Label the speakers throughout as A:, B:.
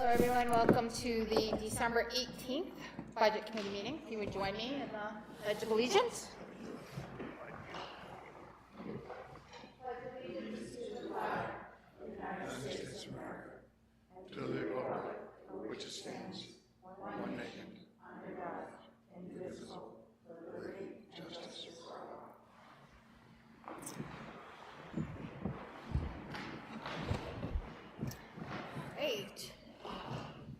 A: everyone, welcome to the December 18th Budget Committee meeting. If you would join me in the Pledge of Allegiance.
B: Pledge allegiance to the flag of the United States of America, and to the republic which stands one nation under God, indivisible, with liberty and justice for all.
A: Great.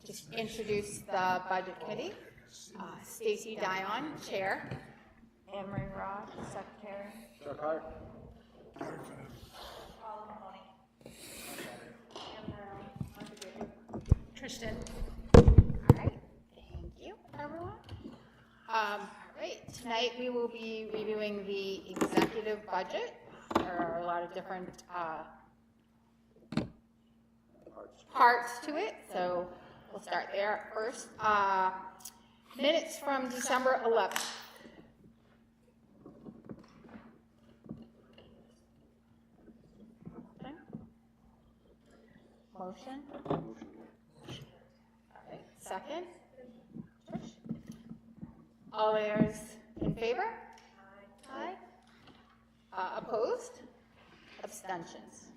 A: Just introduce the Budget Committee. Stacy Dion, Chair. Anne Marie Roth, Secretary.
C: Chuck Hart.
A: Tristan. All right. Thank you, everyone. All right. Tonight we will be reviewing the executive budget. There are a lot of different parts to it, so we'll start there first. Minutes from December 11th. Okay. Motion? All right. Second? Trish? All those in favor? Aye. Opposed? Abstentions?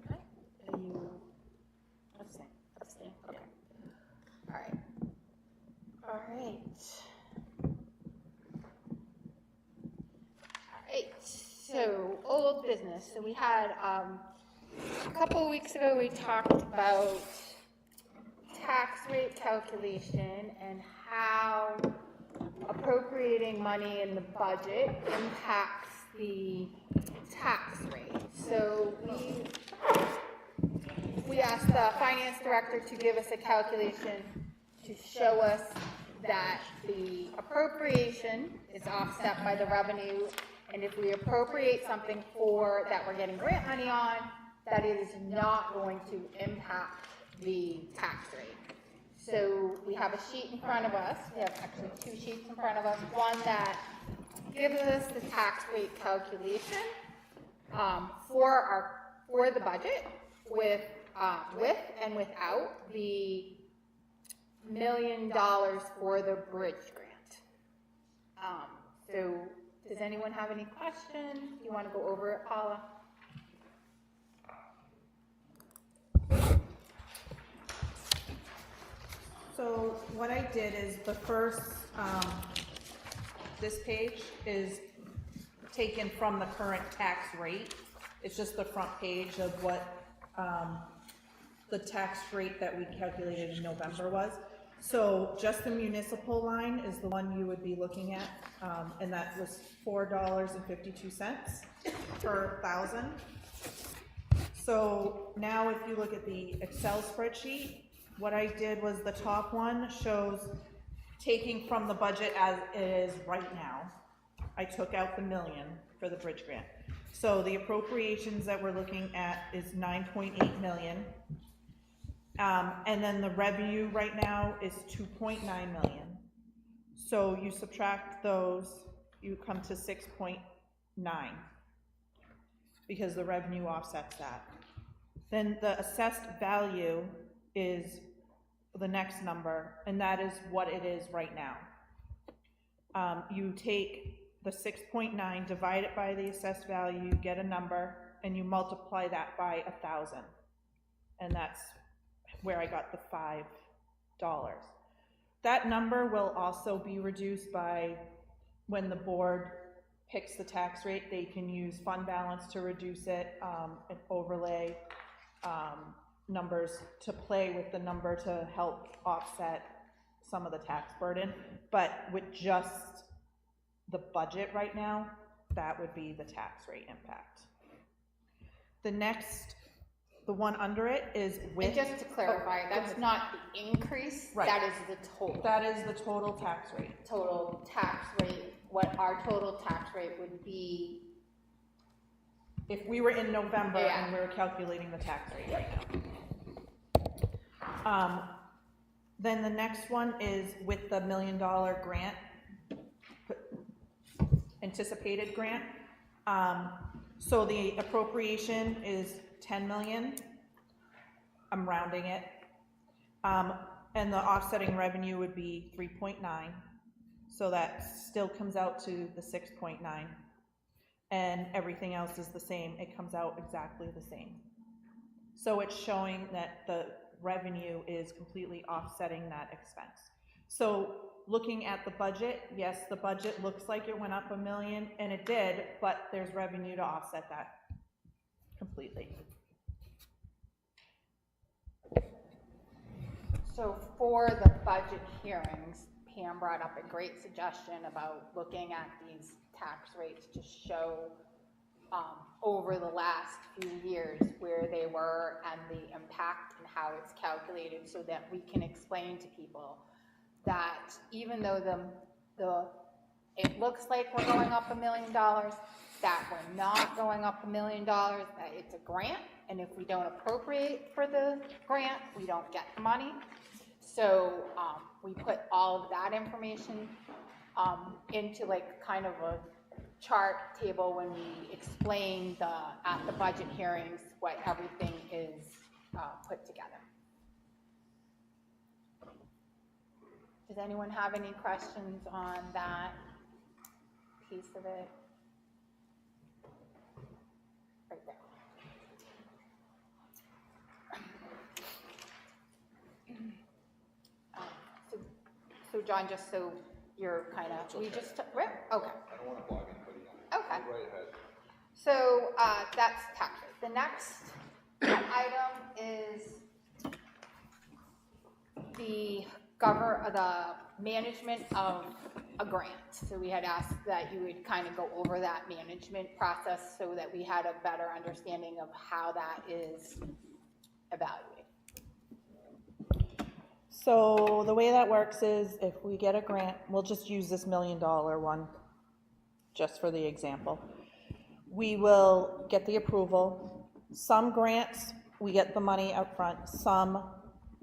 A: Okay. Are you abstain? Abstain. Okay. All right. All right. All right. So old business. So we had a couple of weeks ago we talked about tax rate calculation and how appropriating money in the budget impacts the tax rate. So we asked the finance director to give us a calculation to show us that the appropriation is offset by the revenue, and if we appropriate something for that we're getting grant money on, that it is not going to impact the tax rate. So we have a sheet in front of us. We have actually two sheets in front of us. One that gives us the tax rate calculation for the budget with and without the $1 million for the bridge grant. So does anyone have any questions? Do you want to go over it, Paula?
D: So what I did is the first, this page is taken from the current tax rate. It's just the front page of what the tax rate that we calculated in November was. So just the municipal line is the one you would be looking at, and that was $4.52 per thousand. So now if you look at the Excel spreadsheet, what I did was the top one shows taking from the budget as it is right now. I took out the $1 million for the bridge grant. So the appropriations that we're looking at is $9.8 million. And then the revenue right now is $2.9 million. So you subtract those, you come to 6.9 because the revenue offsets that. Then the assessed value is the next number, and that is what it is right now. You take the 6.9, divide it by the assessed value, you get a number, and you multiply that by 1,000. And that's where I got the $5. That number will also be reduced by when the board picks the tax rate. They can use fund balance to reduce it, and overlay numbers to play with the number to help offset some of the tax burden. But with just the budget right now, that would be the tax rate impact. The next, the one under it is with...
A: And just to clarify, that's not the increase,
D: right.
A: That is the total.
D: That is the total tax rate.
A: Total tax rate, what our total tax rate would be.
D: If we were in November,
A: yeah.
D: And we were calculating the tax rate right now. Then the next one is with the $1 million grant, anticipated grant. So the appropriation is $10 million. I'm rounding it. And the offsetting revenue would be 3.9, so that still comes out to the 6.9. And everything else is the same, it comes out exactly the same. So it's showing that the revenue is completely offsetting that expense. So looking at the budget, yes, the budget looks like it went up $1 million, and it did, but there's revenue to offset that completely.
A: So for the budget hearings, Pam brought up a great suggestion about looking at these tax rates to show over the last few years where they were and the impact and how it's calculated, so that we can explain to people that even though it looks like we're going up $1 million, that we're not going up $1 million, that it's a grant, and if we don't appropriate for the grant, we don't get the money. So we put all of that information into like kind of a chart table when we explain at the budget hearings what everything is put together. Does anyone have any questions on that piece of it? Right there. So John, just so you're kind of, we just, okay.
B: I don't want to bog anybody down.
A: Okay.
B: Go right ahead.
A: So that's tax rate. The next item is the management of a grant. So we had asked that you would kind of go over that management process so that we had a better understanding of how that is evaluated.
D: So the way that works is if we get a grant, we'll just use this $1 million one, just for the example. We will get the approval. Some grants, we get the money up front. Some,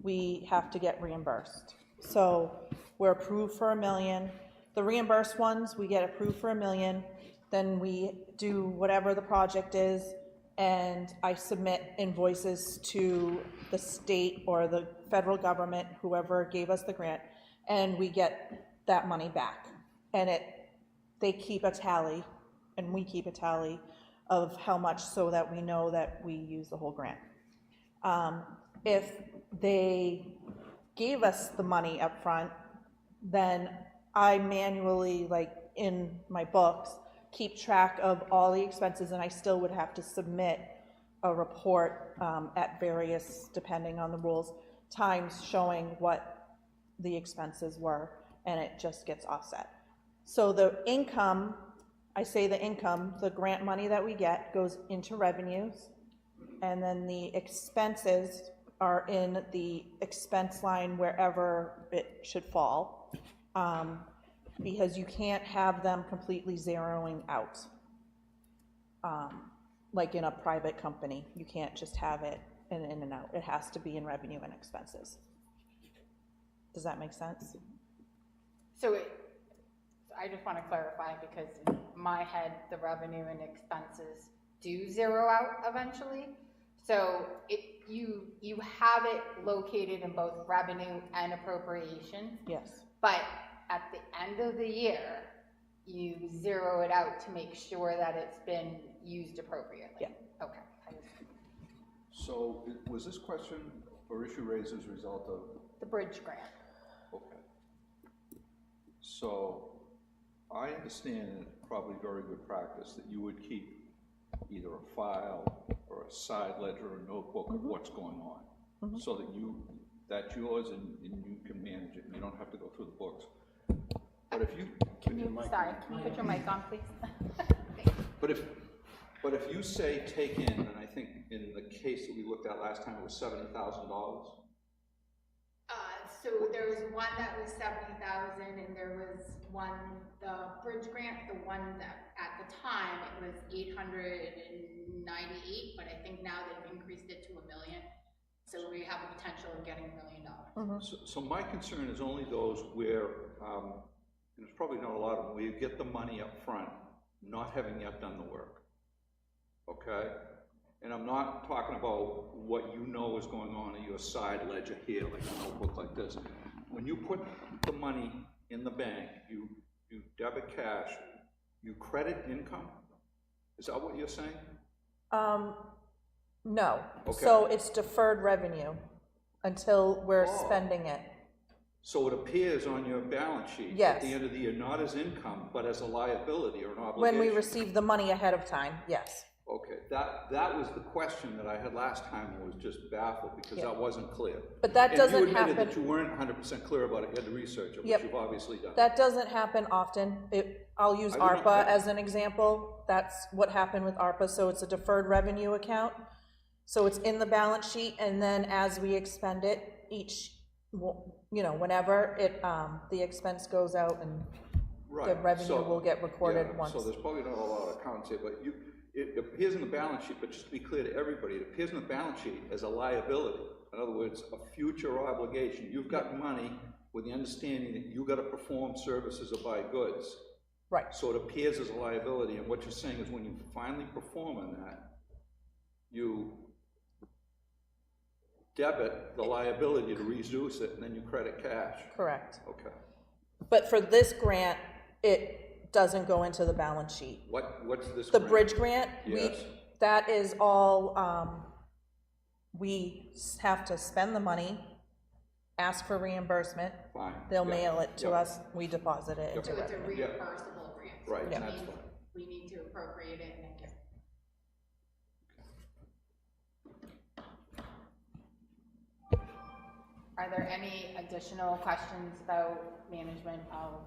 D: we have to get reimbursed. So we're approved for $1 million. The reimbursed ones, we get approved for $1 million. Then we do whatever the project is, and I submit invoices to the state or the federal government, whoever gave us the grant, and we get that money back. And they keep a tally, and we keep a tally of how much, so that we know that we use the whole grant. If they gave us the money up front, then I manually, like in my books, keep track of all the expenses, and I still would have to submit a report at various, depending on the rules, times showing what the expenses were, and it just gets offset. So the income, I say the income, the grant money that we get goes into revenues, and then the expenses are in the expense line wherever it should fall, because you can't have them completely zeroing out. Like in a private company, you can't just have it in and out. It has to be in revenue and expenses. Does that make sense?
A: So I just want to clarify, because in my head, the revenue and expenses do zero out eventually. So you have it located in both revenue and appropriation.
D: Yes.
A: But at the end of the year, you zero it out to make sure that it's been used appropriately.
D: Yeah.
A: Okay.
B: So was this question or issue raised as a result of?
A: The bridge grant.
B: Okay. So I understand, and it's probably very good practice, that you would keep either a file or a side ledger or notebook of what's going on, so that that's yours and you can manage it and you don't have to go through the books. But if you
A: Can you put your mic on, please?
B: But if you say take in, and I think in the case that we looked at last time, it was $70,000.
A: So there was one that was 70,000, and there was one, the bridge grant, the one that at the time it was 898, but I think now they've increased it to $1 million. So we have the potential of getting $1 million.
B: So my concern is only those where, and there's probably not a lot of them, where you get the money up front, not having yet done the work. Okay?
C: and I'm not talking about what you know is going on in your side ledger here, like a notebook like this. When you put the money in the bank, you debit cash, you credit income? Is that what you're saying?
D: No.
C: Okay.
D: So it's deferred revenue until we're
C: Oh.
D: spending it.
C: So it appears on your balance sheet
D: Yes.
C: at the end of the year, not as income, but as a liability or an obligation?
D: When we receive the money ahead of time, yes.
C: Okay, that was the question that I had last time, and was just baffled, because
D: Yeah.
C: that wasn't clear.
D: But that doesn't
C: And you admitted
D: happen.
C: that you weren't 100% clear about it, you had to research it, which
D: Yep.
C: you've obviously done.
D: That doesn't happen often. I'll use
C: I would
D: ARPA
C: not-
D: as an example. That's what happened with ARPA. So it's a deferred revenue account. So it's in the balance sheet, and then as we expend it, whenever the expense goes out and the
C: Right,
D: revenue
C: so-
D: will get recorded
C: yeah,
D: once.
C: So there's probably not a lot of accounts here, but it appears in the balance sheet, but just to be clear to everybody, it appears in the balance sheet as a liability. In other words, a future obligation. You've got money with the understanding that you gotta perform services or buy goods.
D: Right.
C: So it appears as a liability, and what you're saying is when you finally perform on that, you debit the liability to reduce it, and then you credit cash.
D: Correct.
C: Okay.
D: But for this grant, it doesn't go into the balance sheet.
C: What's this
D: The
C: grant?
D: bridge grant,
C: Yes.
D: that is all, we have to spend the money, ask for reimbursement.
C: Fine.
D: They'll
C: Yeah.
D: mail it to
C: Yeah.
D: us, we deposit it into
A: So it's a
D: revenue.
C: Yeah.
A: reimbursable grant.
C: Right,
A: which
C: that's
A: means
C: fine.
A: we need to appropriate it and then get. Are there any additional questions about management of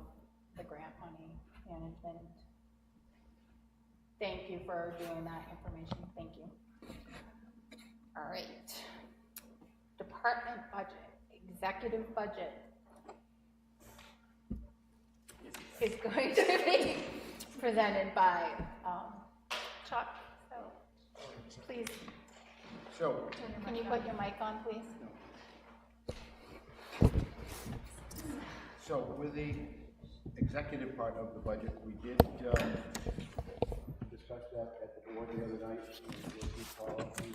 A: the grant money management? Thank you for doing that information, thank you. All right. Department budget, executive budget is going to be presented by Chuck, so please,
B: So,
A: can you put your mic on, please?
B: so with the executive part of the budget, we did discuss that at the board the other night. And we called and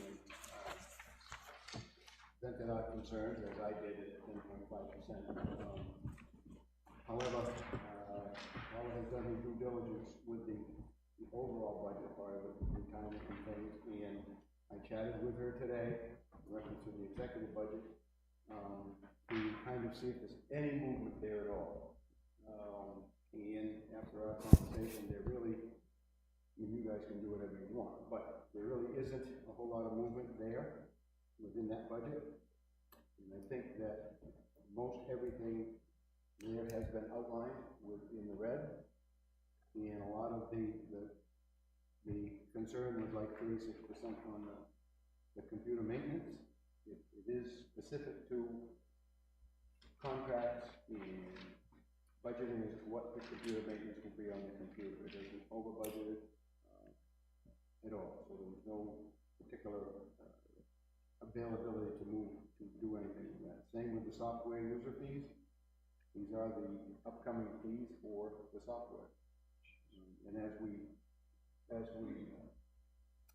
B: presented our concerns, as I did at 10.5%. However, Paula has done his due diligence with the overall budget part of it, retirement and things, and I chatted with her today in reference to the executive budget, to kind of see if there's any movement there at all. And after our conversation, there really, I mean, you guys can do whatever you want, but there really isn't a whole lot of movement there within that budget. And I think that most everything there has been outlined in the red. And a lot of the concern was like 36% on the computer maintenance. It is specific to contracts and budgeting as to what the computer maintenance can be on the computer. It isn't over budgeted at all. So there was no particular availability to do anything with that. Same with the software user fees. These are the upcoming fees for the software. And as we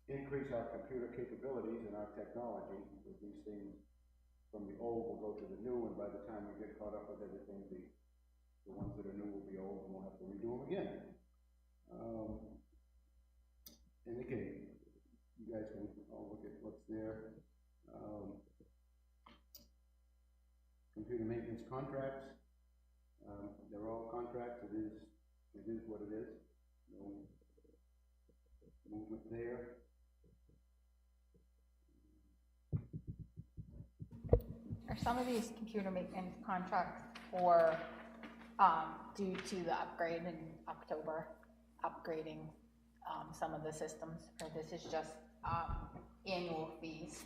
B: increase our computer capabilities and our technology, with these things from the old will go to the new, and by the time we get caught up with everything, the ones that are new will be old, and we'll have to redo them again. And again, you guys can all look at what's there. Computer maintenance contracts. They're all contracts. It is what it is. No movement there.
A: Are some of these computer maintenance contracts for, due to the upgrade in October, upgrading some of the systems, or this is just annual fees?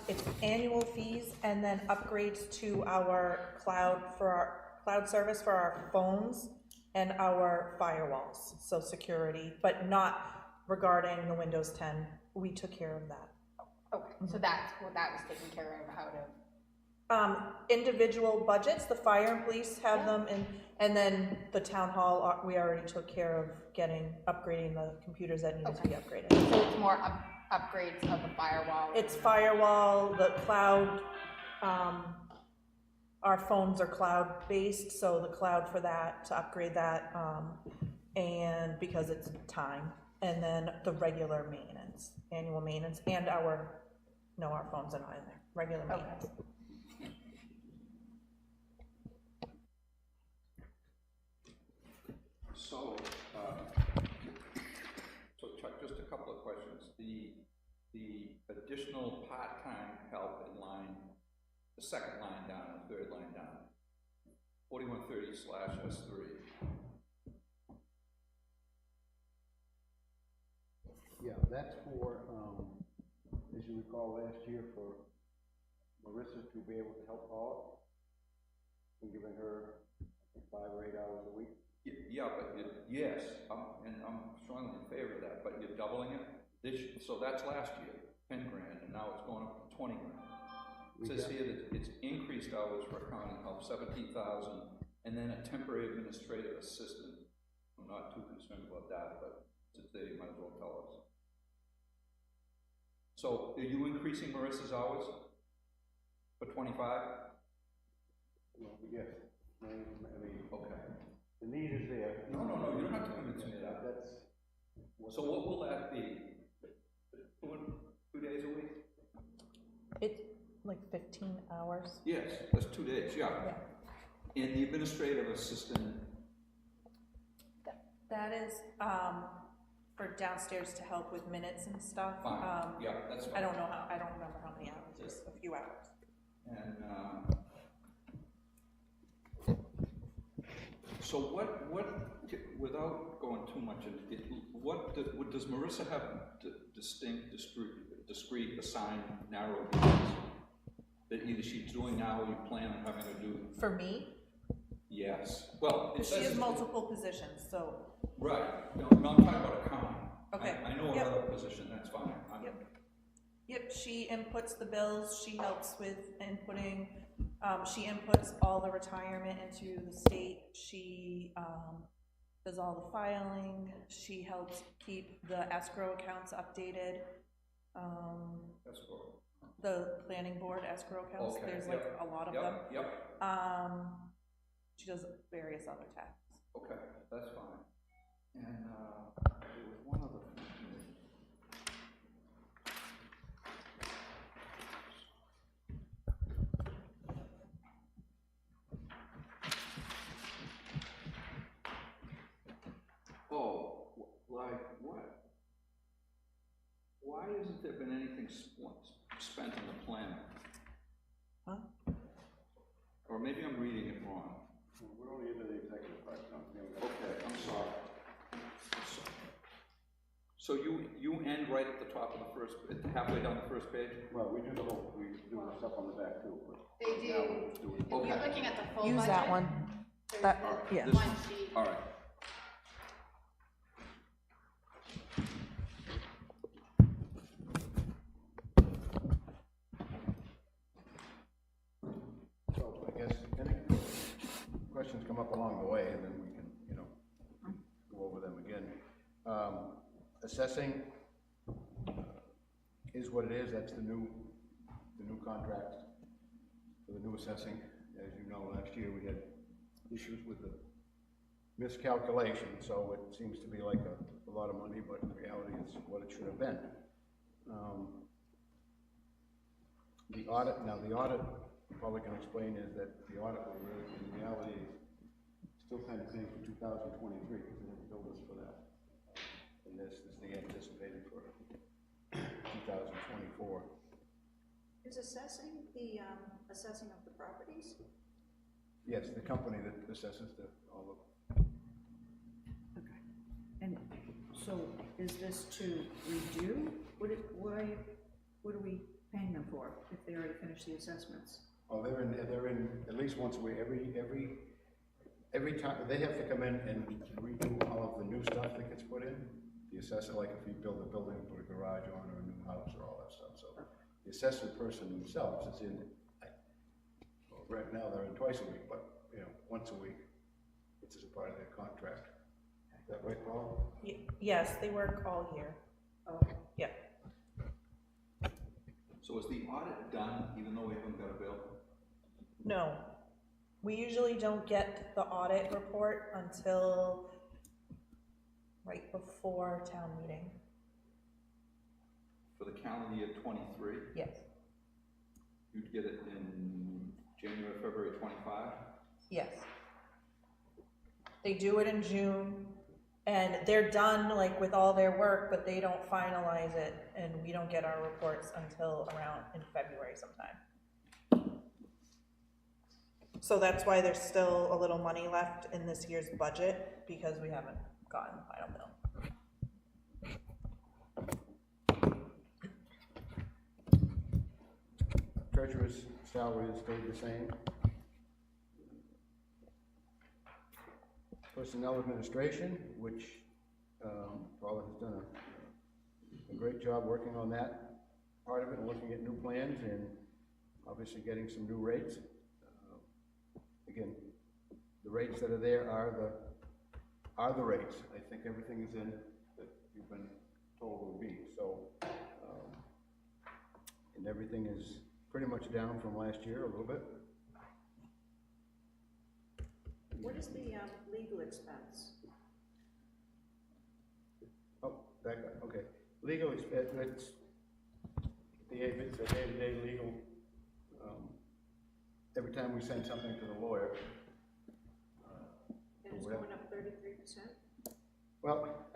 D: It's annual fees and then upgrades to our cloud service for our phones and our firewalls, so security, but not regarding the Windows 10. We took care of that.
A: Okay, so that's what that was taken care of, how to.
D: Individual budgets, the fire and police have them, and then the town hall, we already took care of upgrading the computers that needed to be upgraded.
A: So it's more upgrades of the firewall.
D: It's firewall, the cloud, our phones are cloud-based, so the cloud for that, to upgrade that, and because it's time, and then the regular maintenance, annual maintenance, and our phones are not in there, regular maintenance.
C: So, Chuck, just a couple of questions. The additional part-time help in line, the second line down, the third line down, 4130/S3.
E: Yeah, that's for, as you recall last year, for Marissa to be able to help Paula, and giving her 5 or 8 hours a week.
C: Yeah, but yes, and I'm strongly in favor of that, but you're doubling it so that's last year, 10 grand, and now it's going up to 20 grand. It says here that it's increased hours for accounting help, 17,000, and then a temporary administrative assistant. I'm not too concerned about that, but since they might as well tell us. So, are you increasing Marissa's hours for 25?
E: Well, yes, I mean,
C: Okay.
E: the need is there.
C: No, you don't have to convince me of that. So what will that be? 2 days a week?
D: It's like 15 hours.
C: Yes, that's 2 days, yeah. And the administrative assistant,
D: That is, for downstairs to help with minutes and stuff.
C: fine, yeah, that's fine.
D: I don't remember how many hours, just a few hours.
C: And, so what, without going too much into it, does Marissa have discrete, assigned, narrow duties that either she's doing now or you plan on having her do?
D: For me?
C: Yes. Well, it
D: She
C: says
D: has multiple positions, so.
C: right. No, I'm talking about accounting.
D: Okay.
C: I know
D: Yep.
C: another position, that's fine.
D: Yep, she inputs the bills, she helps with inputting, she inputs all the retirement into the state, she, does all the filing, she helps keep the escrow accounts updated,
C: That's cool.
D: the planning board escrow accounts,
C: Okay,
D: there's
C: yep,
D: like a lot of them.
C: Yep,
D: She does various other tasks.
C: okay, that's fine. And, there was one other thing. Oh, like what? Why hasn't there been anything spent on the planner?
D: Huh?
C: Or maybe I'm reading it wrong.
E: We're only into the executive part, no?
C: Okay, I'm sorry. So you end right at the top of the first, halfway down the first page?
E: Well, we do the stuff on the back too, but.
A: They do.
E: now we'll do it.
A: If you're looking at the full budget.
D: Use that one.
A: there's
D: That,
A: the
D: yeah.
A: one sheet.
C: All right.
E: So I guess any questions come up along the way, and then we can, go over them again. Assessing is what it is. That's the new contract for the new assessing. As you know, last year we had issues with the miscalculation, so it seems to be like a lot of money, but in reality it's what it should have been. The audit, probably can explain, is that the audit will really, in reality, still kind of paying for 2023, because they didn't bill us for that. And this is the anticipated for 2024.
F: Is assessing the, assessing of the properties?
E: Yes, the company that assesses all of.
F: Okay. And so is this to redo? What are we paying them for if they already finished the assessments?
E: Oh, they're in at least once a week, every time, they have to come in and redo all of the new stuff that gets put in. The assessor, like if you build a building, put a garage on, or a new house, or all that stuff, so the assessor person themselves is in, well, right now they're in twice a week, but, once a week, it's as a part of their contract. Is that right, Paul?
D: Yes, they work all year.
F: Oh,
D: Yeah.
C: So is the audit done even though we haven't got a bill?
D: No, we usually don't get the audit report until right before town meeting.
C: For the calendar year 23,
D: Yes.
C: you'd get it in January, February 25?
D: Yes. They do it in June, and they're done like with all their work, but they don't finalize it, and we don't get our reports until around in February sometime. So that's why there's still a little money left in this year's budget, because we haven't gotten the final bill.
E: Treasurer's salary has stayed the same. Personnel administration, which Paula has done a great job working on that part of it, and looking at new plans and obviously getting some new rates. Again, the rates that are there are the rates. I think everything is in that you've been told will be. So, and everything is pretty much down from last year a little bit.
F: What is the legal expense?
E: Oh, back up, okay. Legal expense, it's a day-to-day legal, every time we send something to the lawyer.
F: And it's going up 33%?
E: Well,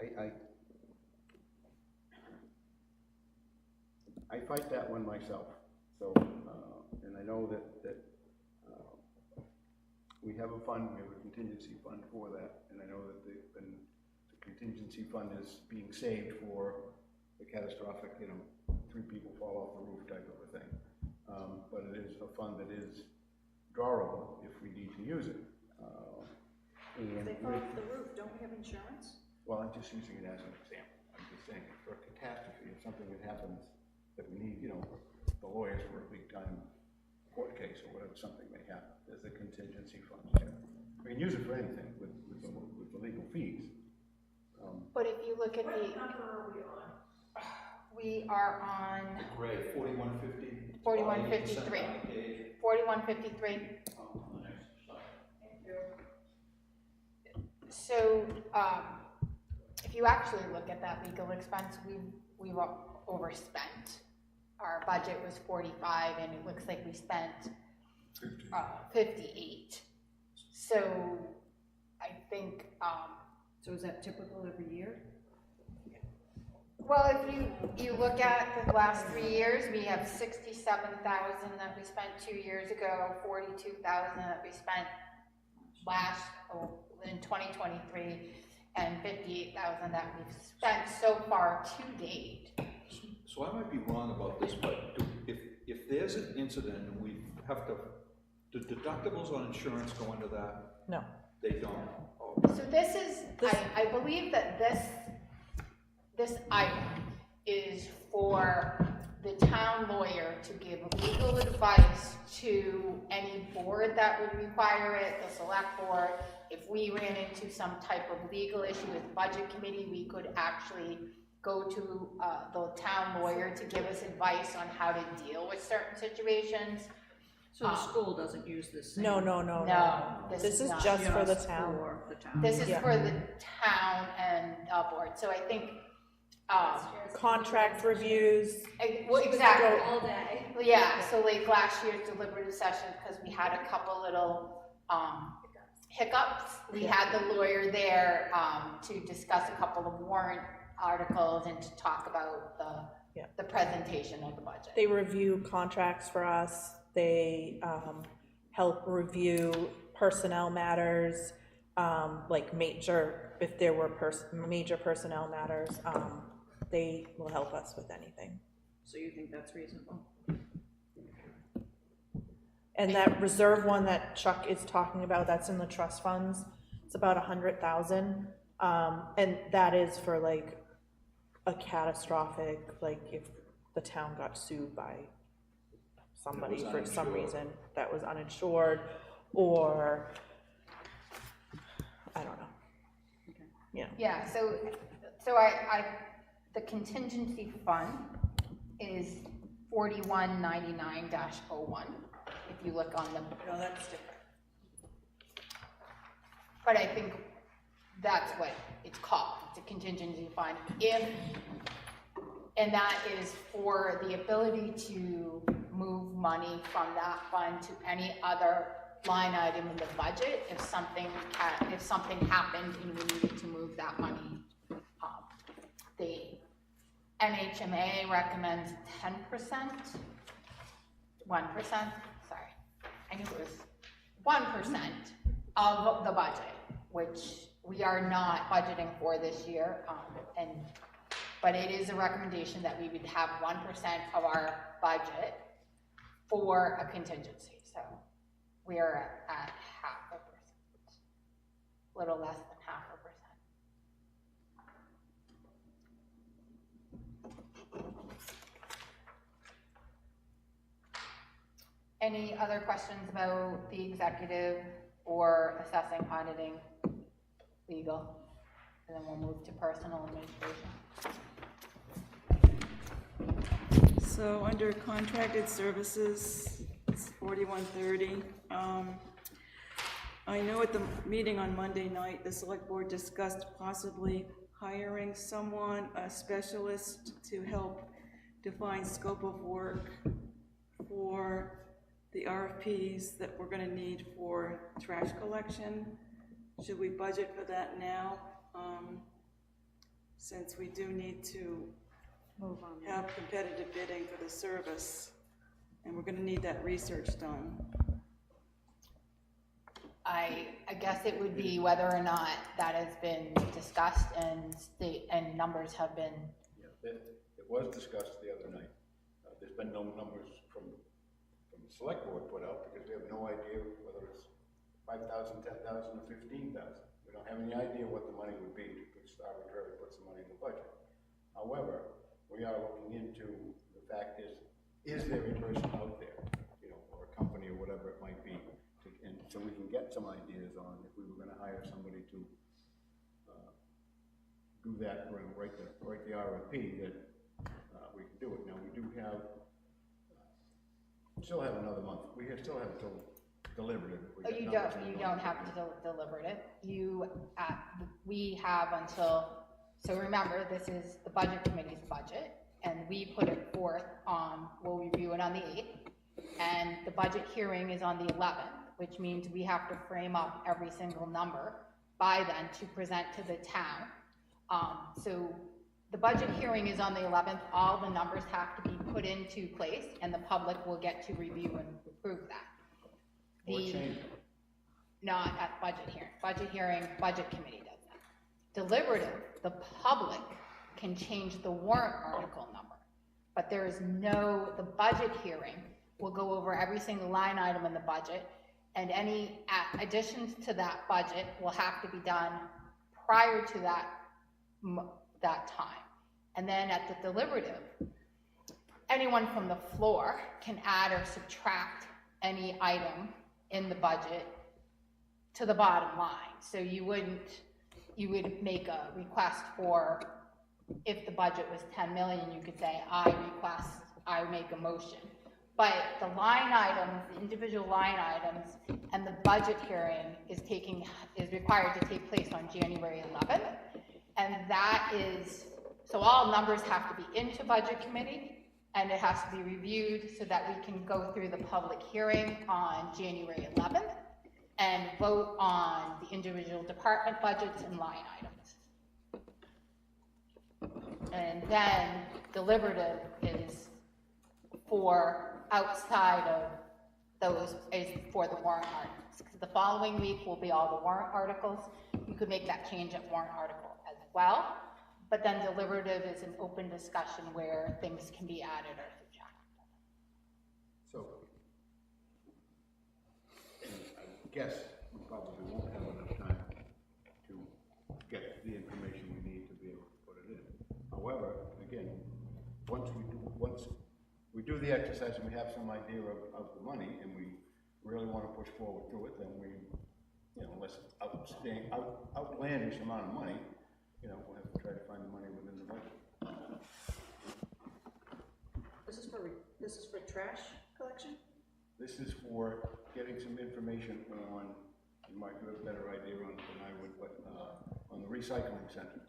E: I fight that one myself, so, and I know that we have a fund, we have a contingency fund for that, and I know that the contingency fund is being saved for the catastrophic, 3 people fall off the roof type of a thing. But it is a fund that is drawable if we need to use it.
F: If they fall off the roof, don't we have insurance?
E: Well, I'm just using it as an example. I'm just saying, for a catastrophe, if something that happens that we need, the lawyers for a big time court case or whatever, something may happen, there's a contingency fund there. We can use it for anything with the legal fees.
A: But if you look at the. We are on
C: Gray, 4150.
A: 4153. 4153. So, if you actually look at that legal expense, we've overspent. Our budget was 45, and it looks like we spent 58. So, I think,
F: So is that typical every year?
A: well, if you look at the last 3 years, we have 67,000 that we spent 2 years ago, 42,000 that we spent in 2023, and 58,000 that we've spent so far to date.
C: So I might be wrong about this, but if there's an incident and we have to, do deductibles on insurance go into that?
D: No.
C: They don't? Oh.
A: So this is, I believe that this item is for the town lawyer to give legal advice to any board that would require it, the select board. If we ran into some type of legal issue with budget committee, we could actually go to the town lawyer to give us advice on how to deal with certain situations.
F: So the school doesn't use this same?
D: No.
A: No,
D: This is
A: not.
D: just for the town.
F: For the town.
A: This is
D: Yeah.
A: for the town and board, so I think,
D: Contract reviews.
A: well, exactly.
G: All day.
A: Yeah, so like last year's deliberative session, because we had a couple little hiccups, we had the lawyer there to discuss a couple of warrant articles and to talk about the presentation of the budget.
D: They review contracts for us. They help review personnel matters, like if there were major personnel matters, they will help us with anything.
F: So you think that's reasonable?
D: And that reserve one that Chuck is talking about, that's in the trust funds, it's about 100,000. And that is for like a catastrophic, like if the town got sued by somebody for some reason that was uninsured, or I don't know.
F: Okay.
A: Yeah, so the contingency fund is 4199-01, if you look on the,
F: No, that's different.
A: but I think that's what it's called, it's a contingency fund. And that is for the ability to move money from that fund to any other line item in the budget if something happened and we needed to move that money. The NHMA recommends 10%, 1%, sorry, I knew it was 1% of the budget, which we are not budgeting for this year, but it is a recommendation that we would have 1% of our budget for a contingency, so we are at 0.5%, a little less than 0.5%. Any other questions about the executive or assessing, auditing, legal? And then we'll move to personal administration.
G: So under contracted services, it's 4130. I know at the meeting on Monday night, the select board discussed possibly hiring someone, a specialist, to help define scope of work for the RFPs that we're gonna need for trash collection. Should we budget for that now? Since we do need to
F: Move on.
G: have competitive bidding for the service, and we're gonna need that research done.
A: I guess it would be whether or not that has been discussed and numbers have been,
E: Yeah, it was discussed the other night. There's been no numbers from the select board put out because we have no idea whether it's 5,000, 10,000, or 15,000. We don't have any idea what the money would be to arbitrarily put some money in the budget. However, we are looking into the fact is there a person out there, you know, or a company or whatever it might be, and so we can get some ideas on if we were going to hire somebody to do that, write the RFP, that we can do it. Now we do have, still have another month. We still have until deliberative. If we get
A: you
E: numbers in the
A: don't
E: month.
A: have to deliberative. We have until, so remember, this is the budget committee's budget, and we put it forth we'll review it on the 8th, and the budget hearing is on the 11th, which means we have to frame up every single number by then to present to the town. So the budget hearing is on the 11th, all the numbers have to be put into place, and the public will get to review and approve that.
E: Or change it.
A: Not at budget hearing, budget committee does that. Deliberative, the public can change the warrant article number, but there is the budget hearing will go over every single line item in the budget, and any additions to that budget will have to be done prior to that time. And then at the deliberative, anyone from the floor can add or subtract any item in the budget to the bottom line. So you would make a request for, if the budget was 10 million, you could say, I make a motion. But the line items, the individual line items, and the budget hearing is required to take place on January 11th. And that is, so all numbers have to be into budget committee, and it has to be reviewed so that we can go through the public hearing on January 11th and vote on the individual department budgets and line items. And then deliberative is for outside of those, is for the warrant articles. Because the following week will be all the warrant articles. You could make that change at warrant article as well. But then deliberative is an open discussion where things can be added or subtracted.
E: So, I guess we probably won't have enough time to get the information we need to be able to put it in. However, again, once we do the exercise and we have some idea of the money and we really want to push forward through it, then we, you know, unless it's outlandish amount of money, you know, we'll have to try to find the money within the budget.
F: This This is for trash collection?
E: This is for getting some information on, you might have a better idea on it than I would, but, on the recycling center.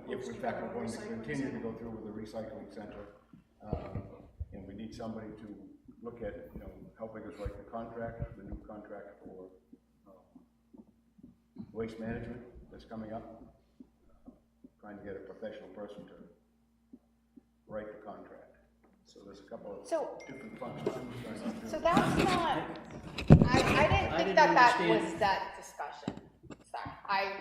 E: If in fact we're going to continue to go through with the recycling center, and we need somebody to look at, you know, helping us write the contract, the new contract for waste management that's coming up. Trying to get a professional person to write the contract. So there's a couple of different functions.
A: So that's not, I didn't think that was that discussion. Sorry, I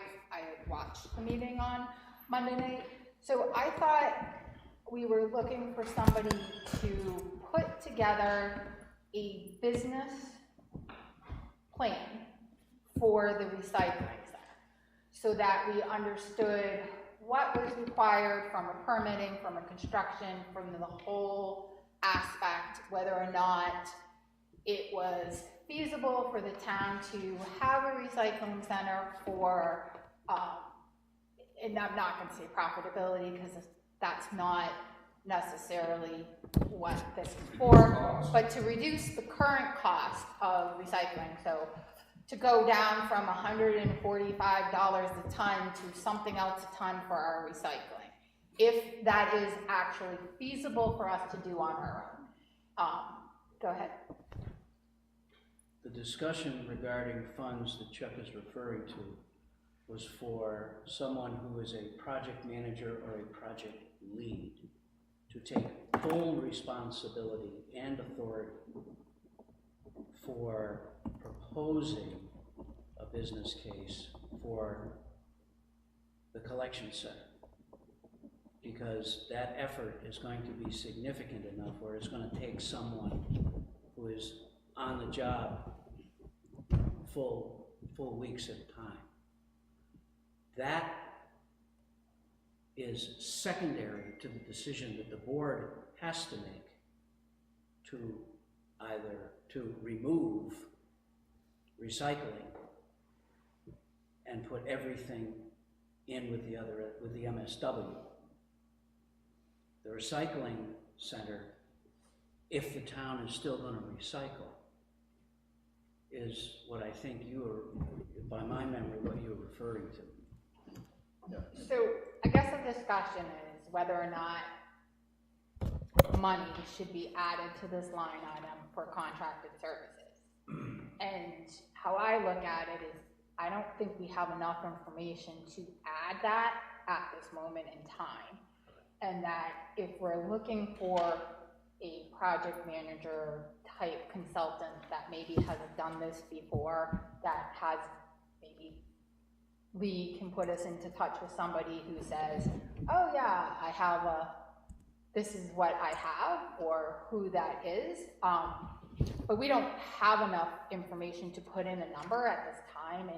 A: watched the meeting on Monday night. So I thought we were looking for somebody to put together a business plan for the recycling center, so that we understood what was required from a permitting, from a construction, from the whole aspect, whether or not it was feasible for the town to have a recycling center for, and I'm not going to say profitability, because that's not necessarily what this is for, but to reduce the current cost of recycling. So to go down from $145 a ton to something else a ton for our recycling, if that is actually feasible for us to do on our own. Go ahead.
H: The discussion regarding funds that Chuck is referring to was for someone who is a project manager or a project lead to take full responsibility and authority for proposing a business case for the collection center. Because that effort is going to be significant enough where it's going to take someone who is on the job full weeks at a time. That is secondary to the decision that the board has to make to either to remove recycling and put everything in with the MSW. The recycling center, if the town is still going to recycle, is what I think you are, by my memory, what you're referring to.
E: Yeah.
A: So I guess the discussion is whether or not money should be added to this line item for contracted services. And how I look at it is, I don't think we have enough information to add that at this moment in time. And that if we're looking for a project manager type consultant that maybe has done this before, that has maybe Lee can put us into touch with somebody who says, oh yeah, I have this is what I have, or who that is. But we don't have enough information to put in a number at this time.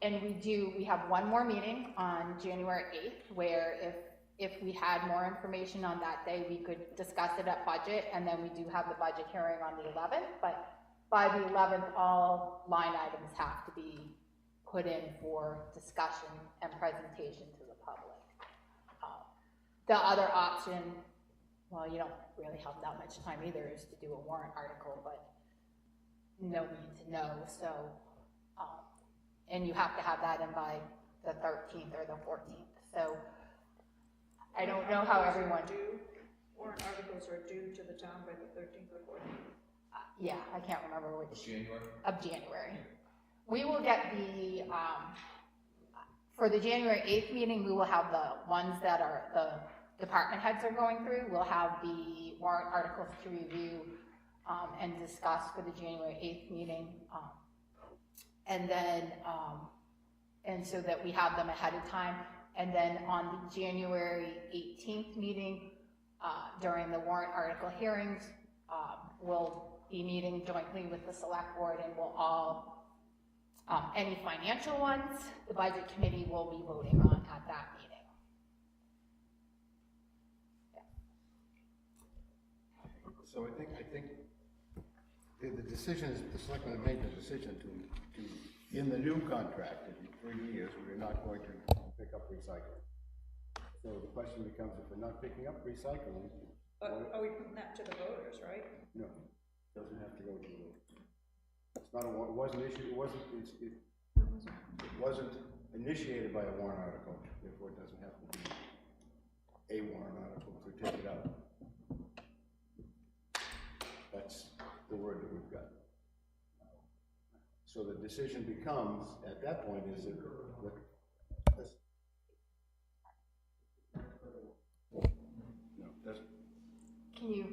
A: And we have one more meeting on January 8th, where if we had more information on that day, we could discuss it at budget, and then we do have the budget hearing on the 11th, but by the 11th, all line items have to be put in for discussion and presentation to the public. The other option, well, you don't really have that much time either, is to do a warrant article, but no need to know, so, and you have to have that in by the 13th or the 14th, so I don't know how everyone.
F: Warrant articles are due to the town by the 13th or 14th.
A: Yeah, I can't remember which.
I: January?
A: Of January. We will get the, for the January 8th meeting, we will have the ones that are, the department heads are going through. We'll have the warrant articles to review and discuss for the January 8th meeting. And then, and so that we have them ahead of time. And then on the January 18th meeting, during the warrant article hearings, we'll be meeting jointly with the select board, and we'll all, any financial ones, the budget committee will be voting on at that meeting.
E: So I think the decision is, the selectmen have made the decision to, in the new contract, in 3 years, we're not going to pick up recycling. So the question becomes, if we're not picking up recycling,
F: But are we putting that to the voters, right?
E: No, doesn't have to go to the, it's not a, it wasn't issued, it wasn't initiated by a warrant article, therefore it doesn't have to be a warrant article to take it out. That's the word that we've got. So the decision becomes, at that point, is it, no, doesn't.
A: Can you,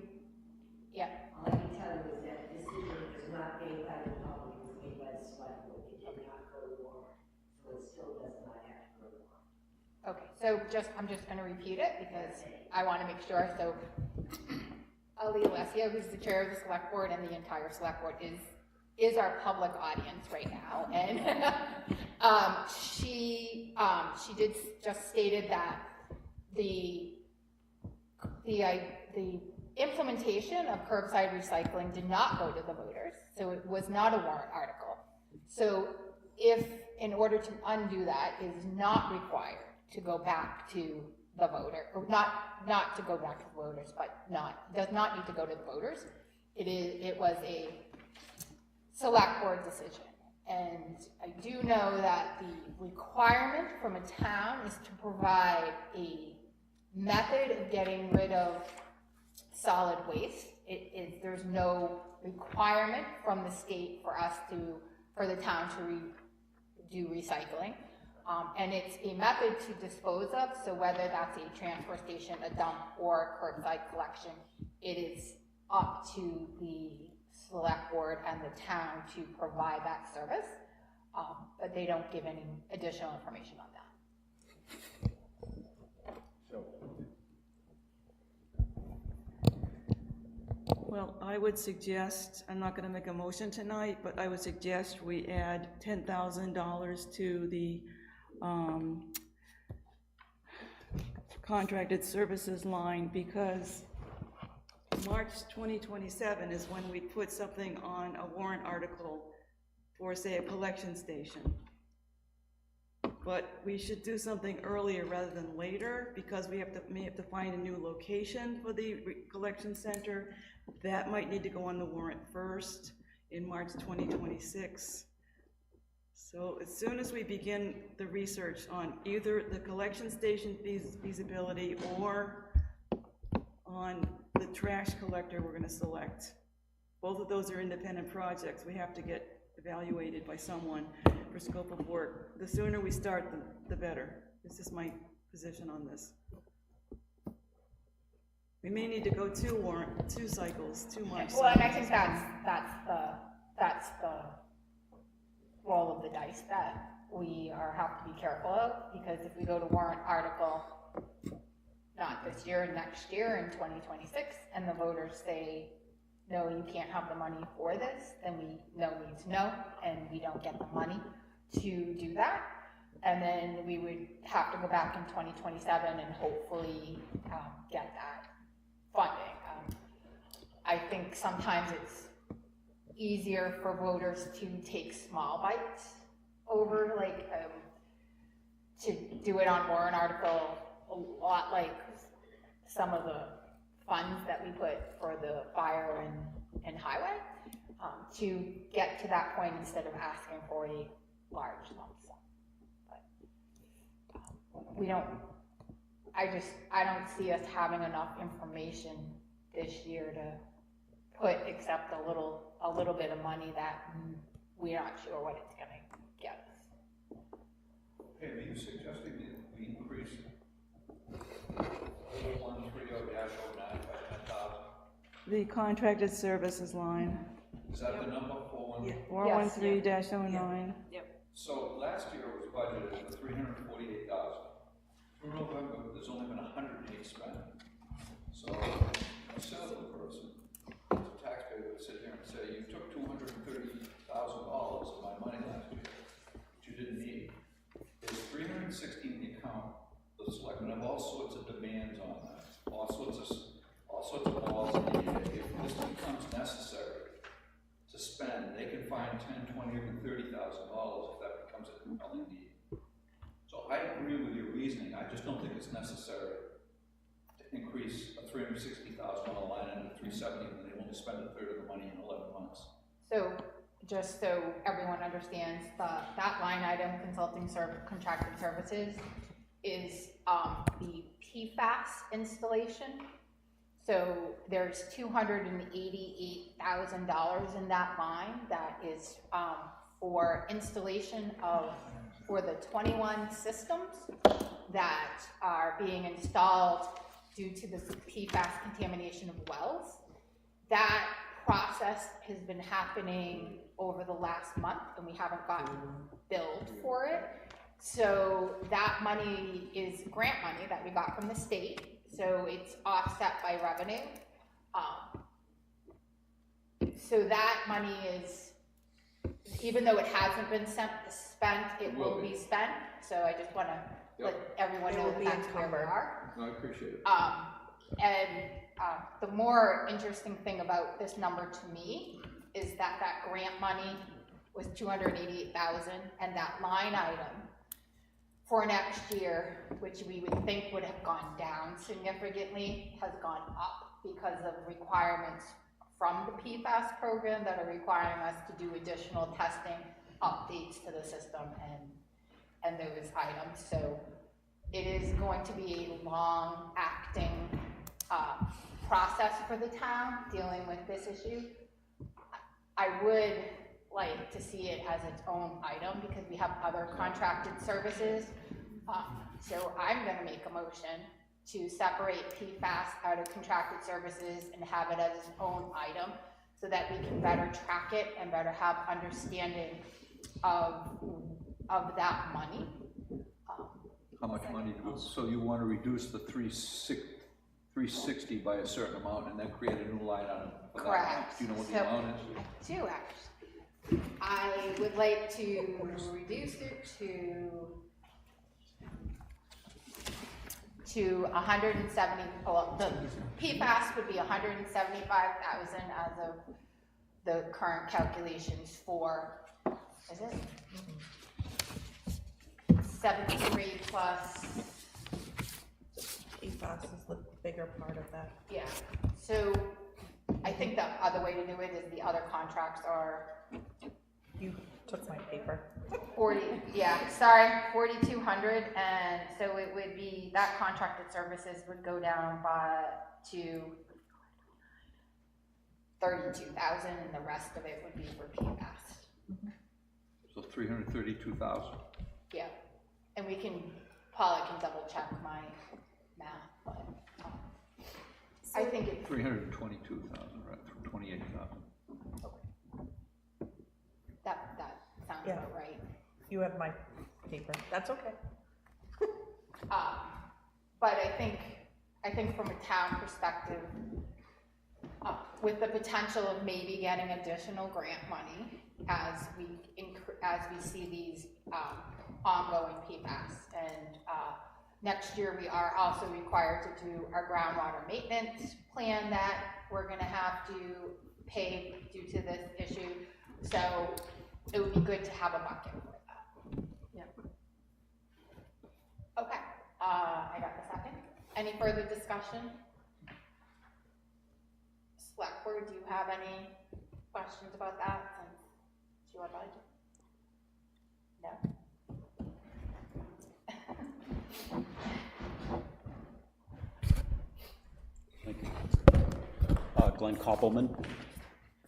A: yeah,
I: All I can tell you is that the decision is not made by the public, it's made by the select board, it did not go to warrant, so it still does not have to go to warrant.
A: okay, so I'm just gonna repeat it because I wanna make sure, so Ali Alessio, who's the chair of the select board and the entire select board, is our public audience right now, and she did just stated that the implementation of curbside recycling did not go to the voters, so it was not a warrant article. So if, in order to undo that, it is not required to go back to the voter, or not to go back to the voters, but does not need to go to the voters. It was a select board decision. And I do know that the requirement from a town is to provide a method of getting rid of solid waste. There's no requirement from the state for the town to do recycling. And it's a method to dispose of, so whether that's a transfer station, a dump, or curbside collection, it is up to the select board and the town to provide that service, but they don't give any additional information on that.
E: So,
G: Well, I would suggest, I'm not gonna make a motion tonight, but I would suggest we add $10,000 to the contracted services line, because March 2027 is when we put something on a warrant article for, say, a collection station. But we should do something earlier rather than later, because we may have to find a new location for the collection center. That might need to go on the warrant first in March 2026. So as soon as we begin the research on either the collection station feasibility or on the trash collector we're gonna select, both of those are independent projects. We have to get evaluated by someone for scope of work. The sooner we start, the better. This is my position on this. We may need to go two cycles, 2 months.
A: Well, and I think that's the roll of the dice that we have to be careful of, because if we go to warrant article, not this year, next year in 2026, and the voters say, no, you can't have the money for this, then we know means no, and we don't get the money to do that. And then we would have to go back in 2027 and hopefully get that funding. I think sometimes it's easier for voters to take small bites over, like, to do it on warrant article, a lot like some of the funds that we put for the fire and highway, to get to that point instead of asking for a large lump sum. But we don't, I don't see us having enough information this year to put, except a little bit of money that we're not sure what it's gonna get us.
C: Hey, are you suggesting that we increase 4130-09 by 10,000?
G: The contracted services line,
C: Is that the number, 41?
G: 413-09.
C: So last year it was budgeted for 348,000. Through November, there's only been 108 spent. So a cynical person, as a taxpayer, would sit here and say, you took $230,000 of my money last year, which you didn't need. There's 316 in the account. The selectmen have all sorts of demands on that, all sorts of balls in the air. If this becomes necessary to spend, they can find $10,000, $20,000, even $30,000 if that becomes a compelling need. So I agree with your reasoning. I just don't think it's necessary to increase a $360,000 line item to 370, and they only spend a third of the money in 11 months.
A: So, just so everyone understands, that line item, contracted services, is the PFAS installation. So there's $288,000 in that line that is for installation for the 21 systems that are being installed due to the PFAS contamination of wells. That process has been happening over the last month, and we haven't gotten billed for it. So that money is grant money that we got from the state, so it's offset by revenue. So that money is, even though it hasn't been spent, it will be spent. So I just want to let everyone know that that's where we are.
C: No, I appreciate it.
A: The more interesting thing about this number to me is that that grant money was $288,000, and that line item for next year, which we would think would have gone down significantly, has gone up because of requirements from the PFAS program that are requiring us to do additional testing, updates to the system, and those items. So it is going to be a long-acting process for the town dealing with this issue. I would like to see it as its own item because we have other contracted services. So I'm going to make a motion to separate PFAS out of contracted services and have it as its own item so that we can better track it and better have understanding of that money.
C: How much money, so you want to reduce the 360 by a certain amount and then create a new line on it?
A: Correct.
C: Do you know what the amount is?
A: I do, actually. I would like to reduce it to 170, well, the PFAS would be 175,000 as of the current calculations for, is it? 73 plus,
D: PFAS is the bigger part of that.
A: yeah. So I think the other way to do it is the other contracts are
D: You took my paper.
A: 4,200, and so it would be, that contracted services would go down to 32,000, and the rest of it would be for PFAS.
C: So 332,000.
A: Yeah, and Paula can double check my math, but I think it's
C: 322,000, right, 28,000.
A: that sounds
D: Yeah.
A: about right.
D: You have my paper. That's okay.
A: But I think from a town perspective, with the potential of maybe getting additional grant money as we see these ongoing PFAS, and next year we are also required to do our groundwater maintenance plan that we're going to have to pay due to this issue. So it would be good to have a bucket for that.
F: Yep.
A: Okay, I got the second. Any further discussion? Select Board, do you have any questions about that since it's your budget? No?
J: Thank you. Glenn Koppelman,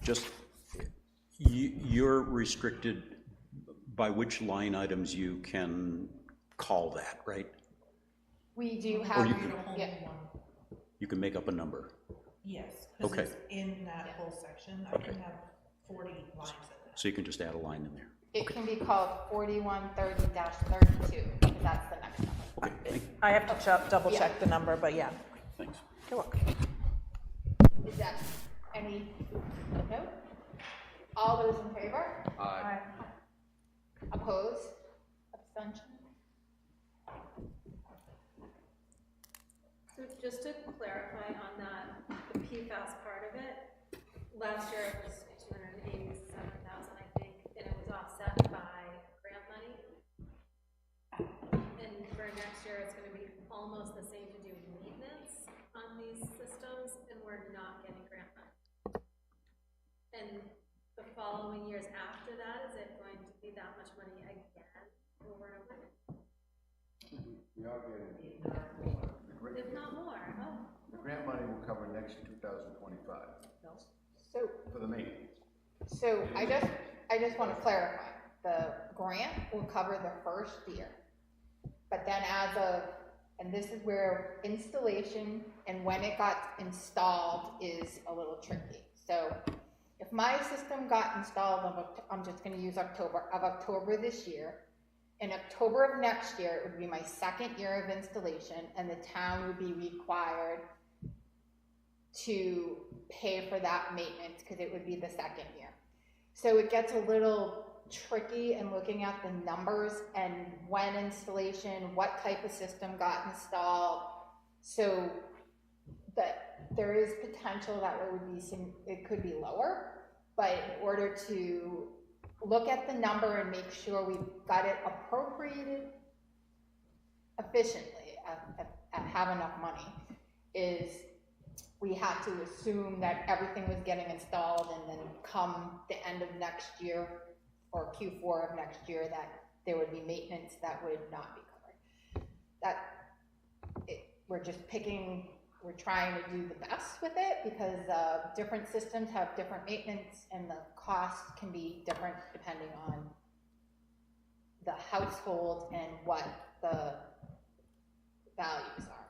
J: just, you're restricted by which line items you can call that, right?
A: We do have, yeah,
J: You can make up a number.
D: Yes,
J: Okay.
D: because it's in that whole section. I
J: Okay.
D: can have 40 lines in there.
J: So you can just add a line in there.
A: it can be called 4130-32, because that's the next number.
J: Okay,
D: I have to double check the number, but yeah.
J: thanks.
D: You're welcome.
A: Is that any, no? All those in favor?
C: Aye.
A: Opposed? Abstention?
K: So just to clarify on that, the PFAS part of it, last year it was 287,000, I think, and it was offset by grant money. And for next year, it's gonna be almost the same to do maintenance on on these systems and we're not getting grant money? And the following years after that, is it going to be that much money again over and over?
E: We are getting,
K: If not more, oh.
E: the grant money will cover next 2025
A: So,
E: for the maintenance.
A: so I just want to clarify, the grant will cover the first year. But then and this is where installation and when it got installed is a little tricky. So if my system got installed, I'm just gonna use October this year. In October of next year, it would be my second year of installation, and the town would be required to pay for that maintenance, because it would be the second year. So it gets a little tricky in looking at the numbers and when installation, what type of system got installed, so that there is potential that it could be lower, but in order to look at the number and make sure we've got it appropriated efficiently, and have enough money, is we had to assume that everything was getting installed, and then come the end of next year or Q4 of next year, that there would be maintenance that would not be covered. We're trying to do the best with it, because different systems have different maintenance, and the cost can be different depending on the household and what the values are.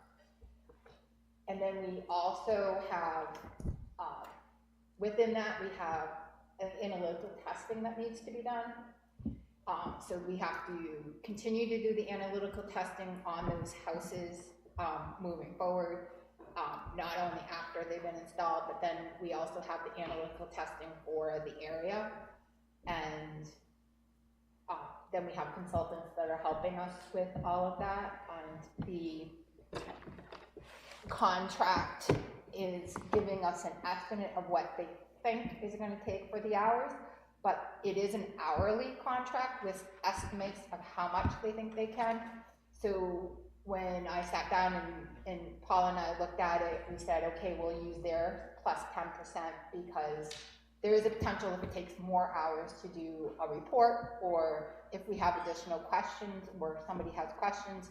A: And then we also have, within that, we have an analytical testing that needs to be done. So we have to continue to do the analytical testing on those houses moving forward, not only after they've been installed, but then we also have the analytical testing for the area. And then we have consultants that are helping us with all of that, and the contract is giving us an estimate of what they think is going to take for the hours, but it is an hourly contract with estimates of how much they think they can. So when I sat down and Paul and I looked at it, we said, okay, we'll use their plus 10%, because there is a potential if it takes more hours to do a report, or if we have additional questions or somebody has questions,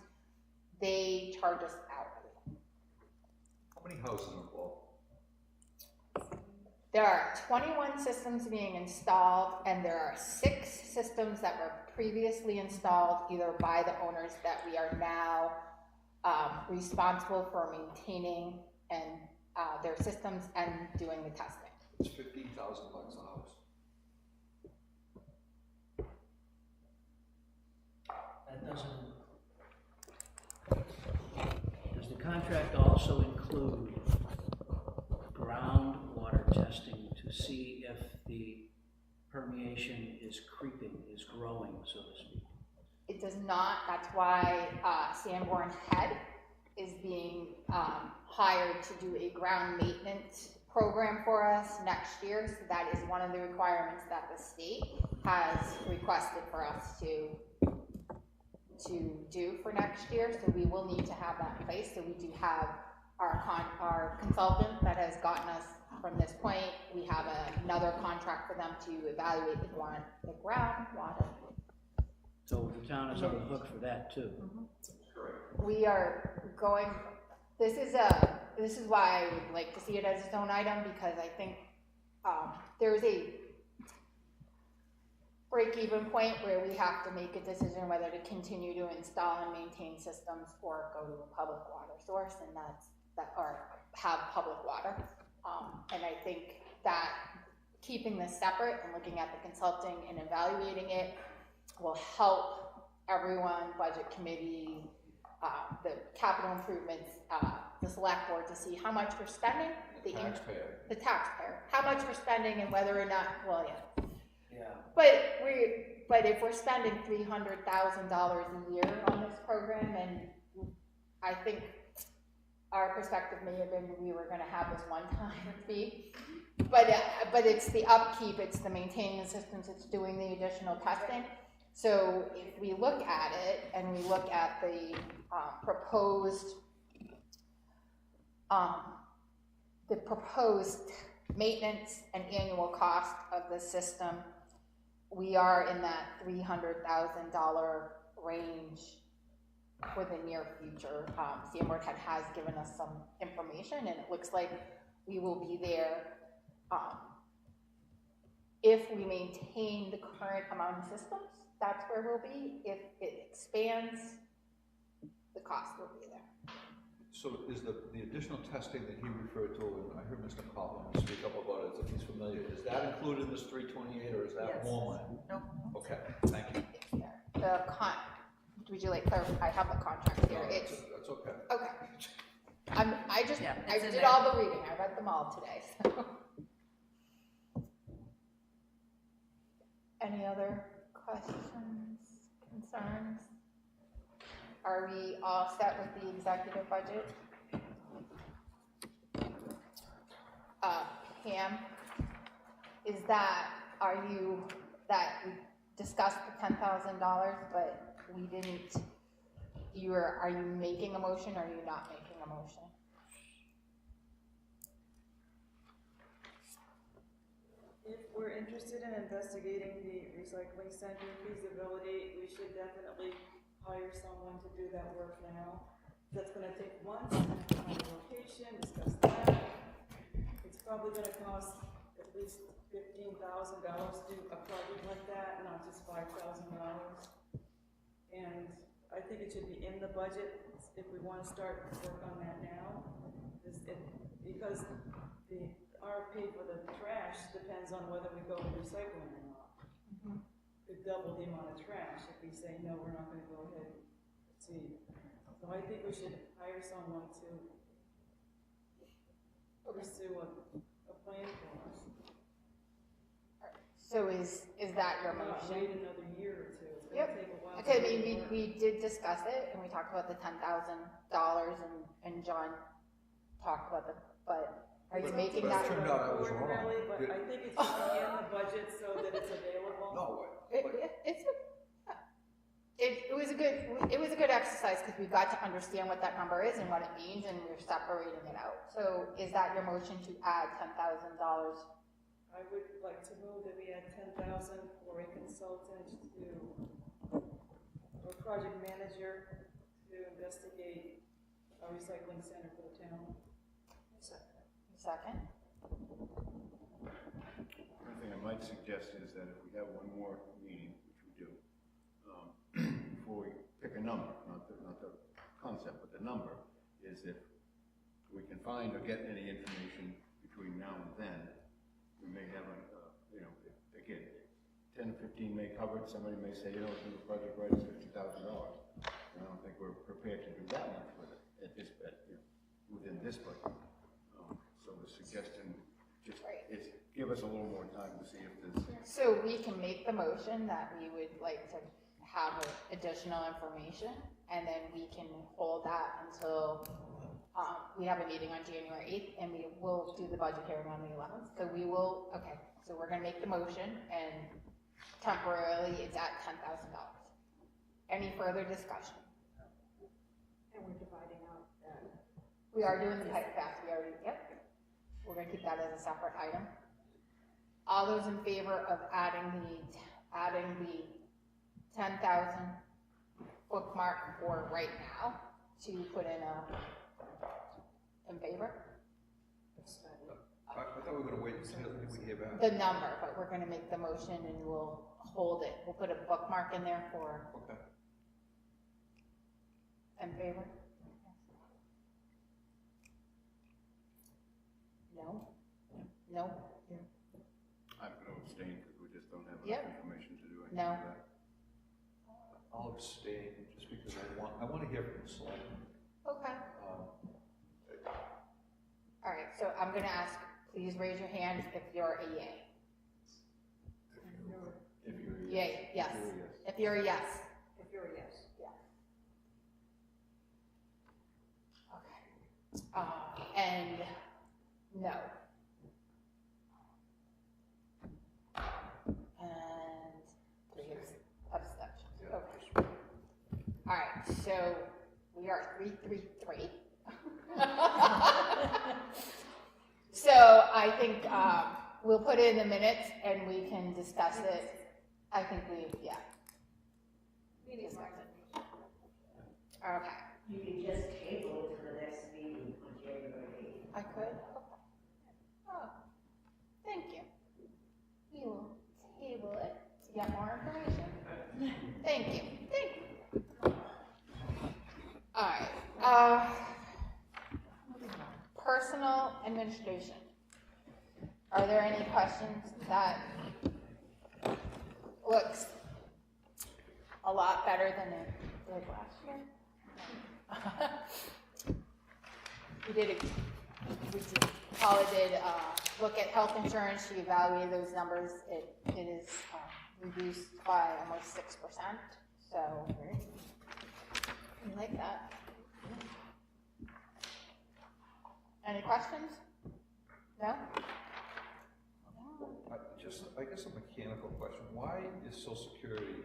A: they charge us hourly.
C: How many houses involved?
A: There are 21 systems being installed, and there are 6 systems that were previously installed either by the owners that we are now responsible for maintaining and their systems and doing the testing.
C: It's $15,000 a house.
H: That does the contract also include groundwater testing to see if the permeation is creeping, is growing, so to speak?
A: It does not. That's why Sanborn Head is being hired to do a ground maintenance program for us next year. So that is one of the requirements that the state has requested for us to do for next year. So we will need to have that in place. So we do have our consultant that has gotten us from this point. We have another contract for them to evaluate the groundwater.
H: So the town is on the hook for that too.
A: We are going, this is why I would like to see it as its own item, because I think there's a break-even point where we have to make a decision whether to continue to install and maintain systems or go to a public water source, and or have public water. And I think that keeping this separate and looking at the consulting and evaluating it will help everyone, budget committee, the capital improvements, the select board, to see how much we're spending, the taxpayer, how much we're spending, and whether or not, but if we're spending $300,000 a year on this program, and I think our perspective may have been we were going to have this one-time fee, but it's the upkeep, it's the maintaining the systems, it's doing the additional testing. So if we look at it and we look at the proposed the proposed maintenance and annual cost of the system, we are in that $300,000 range for the near future. Sanborn has given us some information, and it looks like we will be there. If we maintain the current amount of systems, that's where we'll be. If it expands, the cost will be there.
C: So is the additional testing that he referred to, and I heard Mr. Coughlin speak up about it, if he's familiar, is that included in this 328, or is that
F: Yes.
C: more money?
F: No.
C: Okay, thank you.
A: It's there. Would you like clarify? I have the contract here.
C: No,
A: It's,
C: that's okay.
A: okay. I
F: it's in
A: did
F: there.
A: all the reading. I read them all today, so. Any other questions, concerns? Are we all set with the executive budget? Pam, is that, are you, that we discussed the $10,000, but we didn't, are you making a motion or are you not making a motion?
G: If we're interested in investigating the recycling center feasibility, we should definitely hire someone to do that work now. That's gonna take months, find a location, discuss that. It's probably gonna cost at least $15,000 to do a project like that, not just $5,000. And I think it should be in the budget if we wanna start work on that now. Because the RFP for the trash depends on whether we go with recycling or not. Could double the amount of trash if we say, no, we're not gonna go ahead and proceed. So I think we should hire someone to pursue a plan for us.
A: So is that your
G: Not
A: motion?
G: wait another year or two, it's gonna
A: Yep.
G: take a while.
A: Okay, I
G: to
A: mean,
G: do the work.
A: we did discuss it, and we talked about the $10,000, and John talked about but are you making
C: but
A: that?
C: it turned out I was wrong.
G: Really, but I think it should be in the budget so that it's available.
C: No,
A: It was a good exercise, because we got to understand what that number is and what it means, and we're separating it out. So is that your motion to add $10,000?
G: I would like to move that we add 10,000 for a consultant or project manager to investigate a recycling center for the town.
A: Second?
E: One thing I might suggest is that if we have one more meeting, which we do, before we pick a number, not the concept, but the number, is if we can find or get any information between now and then, we may have again, 10 or 15 may cover it, somebody may say, the project right is $50,000. I don't think we're prepared to do that much with it within this budget. So the suggestion is give us a little more time to see if there's.
A: So we can make the motion that we would like to have additional information, and then we can hold that until we have a meeting on January 8th, and we will do the budget hearing on the 11th. So we will, okay, so we're gonna make the motion, and temporarily it's at $10,000. Any further discussion?
F: And we're dividing out that.
A: We are doing the pipe fast, yep. We're gonna keep that as a separate item. All those in favor of adding the 10,000 bookmark for right now to put in favor?
C: I thought we were gonna wait and see if we hear back.
A: The number, but we're gonna make the motion and we'll hold it. We'll put a bookmark in there for
C: Okay.
A: in favor? No? No?
E: I'm going to abstain because we just don't have
A: Yep.
E: enough information to do anything
A: No.
E: with that.
C: I'll abstain, just because I want to hear from the selectmen.
A: Okay. All right, so I'm gonna ask, please raise your hand if you're a yay.
E: If you're a
A: Yay, yes.
E: If you're a yes.
A: If you're a yes.
F: If you're a yes.
A: Yeah. Okay. And no. And 3 abstentions. Okay. All right, so we are 3-3-3. So I think, we'll put it in the minutes and we can discuss it. I think yeah. Discuss it. Okay.
I: You can just table it to the next meeting on January 8th.
A: I could? Oh, thank you. We will table it to get more information. Thank you, thank you. All right, personal administration. Are there any questions that looks a lot better than it did last year? Paula did look at health insurance, she evaluated those numbers, it is reduced by almost 6%, so we like that. Any questions? No?
C: I guess a mechanical question, why is Social Security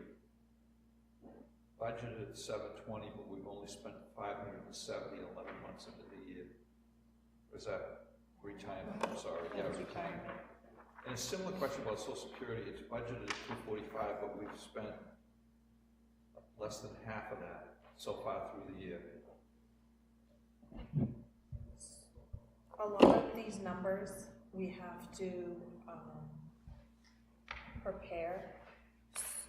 C: budgeted 720, but we've only spent 570 11 months into the year? Was that retirement? I'm sorry, yeah, retirement. And a similar question about Social Security, it's budgeted at 245, but we've spent less than half of that so far through the year.
D: A lot of these numbers, we have to prepare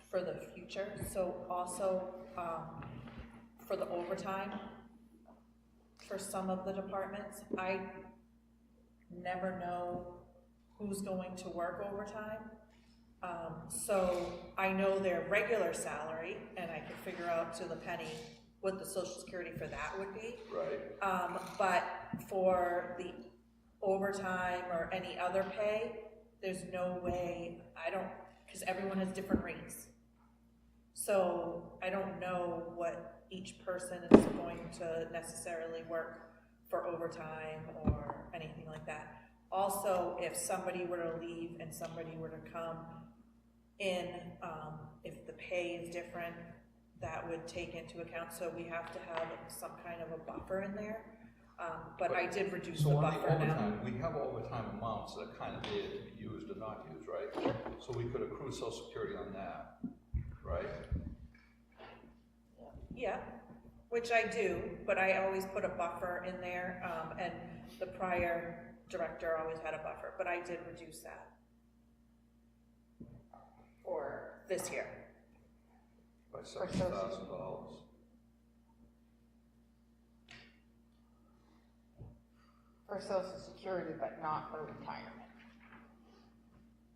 D: for the future. So also for the overtime, for some of the departments, I never know who's going to work overtime. So I know their regular salary, and I can figure out to the penny what the Social Security for that would be.
C: Right.
D: But for the overtime or any other pay, there's no way, because everyone has different rates. So I don't know what each person is going to necessarily work for overtime or anything like that. Also, if somebody were to leave and somebody were to come in, if the pay is different, that would take into account. So we have to have some kind of a buffer in there. But I did reduce the buffer now.
C: We have overtime amounts that are kind of there to be used or not used, right? So we could accrue Social Security on that, right?
D: Yeah, which I do, but I always put a buffer in there, and the prior director always had a buffer, but I did reduce that for this year.
C: By $7,000.
A: For Social Security, but not for retirement.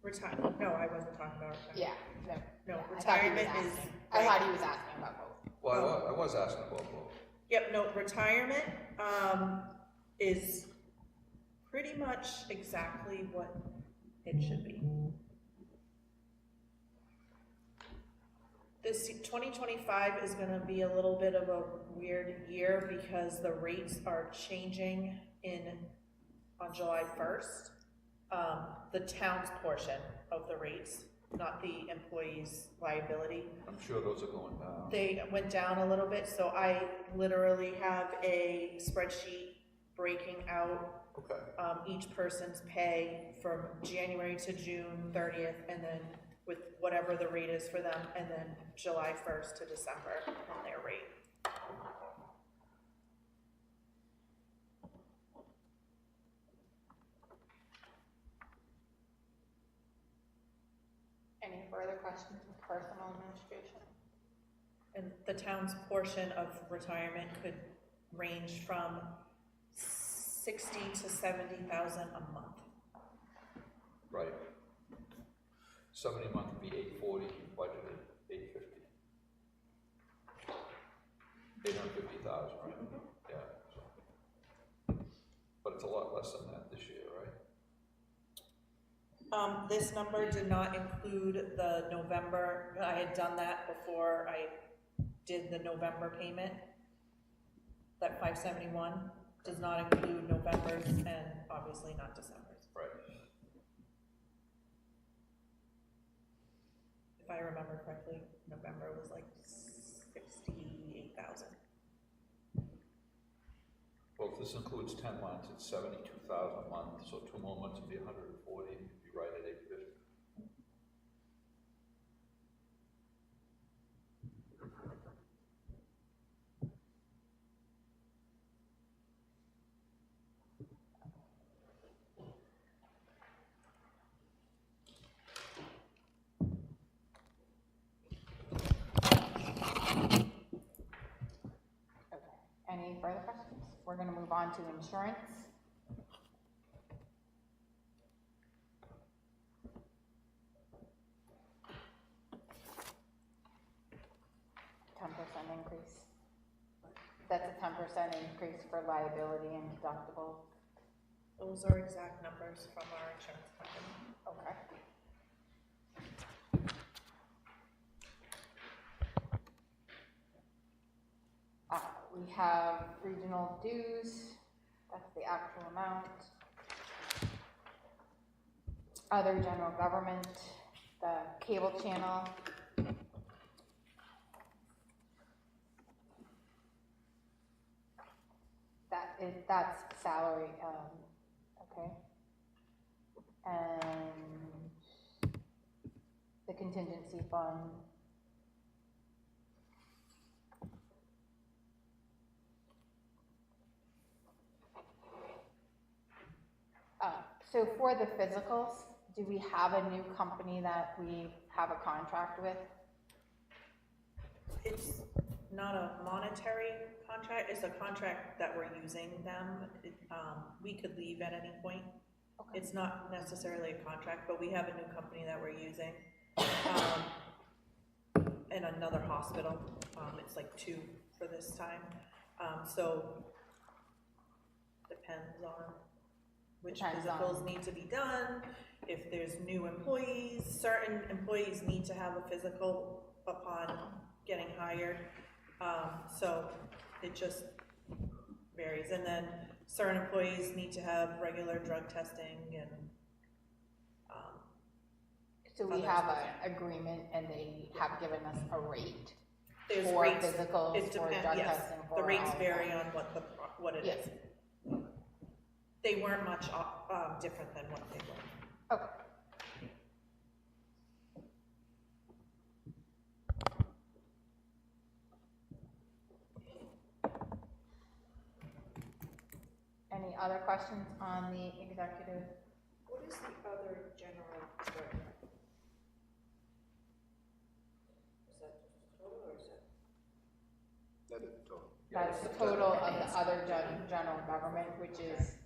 D: Retirement, no, I wasn't talking about retirement.
A: Yeah, no.
D: No,
A: I thought he was
D: retirement is.
A: asking. I thought he was asking about both.
C: Well, I was asking about both.
D: Yep, no, retirement, is pretty much exactly what it should be. This 2025 is gonna be a little bit of a weird year because the rates are changing on July 1st. The town's portion of the rates, not the employee's liability.
C: I'm sure those are going down.
D: They went down a little bit, so I literally have a spreadsheet breaking out each person's pay from January to June 30th, and then with whatever the rate is for them, and then July 1st to December on their rate.
A: Any further questions with personal administration?
D: And the town's portion of retirement could range from 60 to 70,000 a month.
C: Right. 70 a month would be 840, budgeted 850. 850,000, right? Yeah. So. But it's a lot less than that this year, right?
D: This number did not include the November. I had done that before I did the November payment. That 571 does not include November's and obviously not December's.
C: Right.
D: If I remember correctly, November was like 68,000.
C: Well, if this includes 10 months, it's 72,000 a month, so 2 more months would be 140, you'd be right at 850.
A: Okay, any further questions? We're gonna move on to insurance. Increase. That's a 10% increase for liability and deductible.
D: Those are exact numbers from our insurance company.
A: Okay. We have regional dues, that's the actual amount. Other general government, the cable channel. That's salary, okay. And the contingency fund. So for the physicals, do we have a new company that we have a contract with?
D: It's not a monetary contract, it's a contract that we're using them. We could leave at any point.
A: Okay.
D: It's not necessarily a contract, but we have a new company that we're using. And another hospital, it's like 2 for this time. So, depends on which physicals need to be done. If there's new employees, certain employees need to have a physical upon getting hired. So it just varies. And then certain employees need to have regular drug testing and
A: so we have an agreement and they have given us a rate
D: there's
A: for
D: rates,
A: physicals,
D: it
A: for
D: depends,
A: drug
D: yes.
A: testing,
D: The
A: for
D: rates
A: all
D: vary
A: that.
D: on what it
A: Yes.
D: is. They weren't much different than what they were.
A: Okay. Any other questions on the executive?
F: What is the other general director? Is that total or is that?
E: That is the total.
A: That's the total of the other general government, which is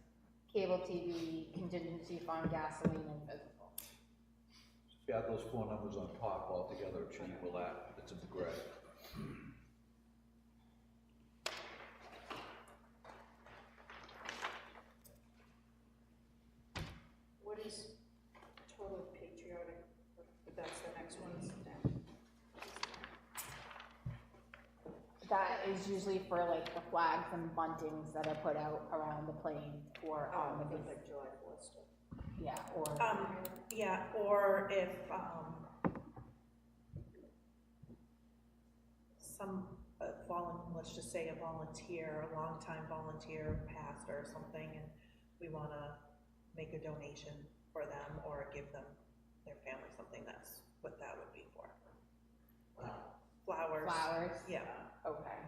A: cable TV, contingency fund, gasoline, and physical.
C: If you add those 4 numbers on top altogether, it should equal that, it's in the gray.
F: What is total patriotic, that's the next one?
A: That is usually for like the flags and buntings that are put out around the plane or on the bus.
F: Like July 4th stuff.
A: Yeah, or
D: Yeah, or if some let's just say a volunteer, a longtime volunteer passed or something, and we want to make a donation for them or give them their family something, that's what that would be for. Flowers.
A: flowers.
D: Yeah,
A: Okay.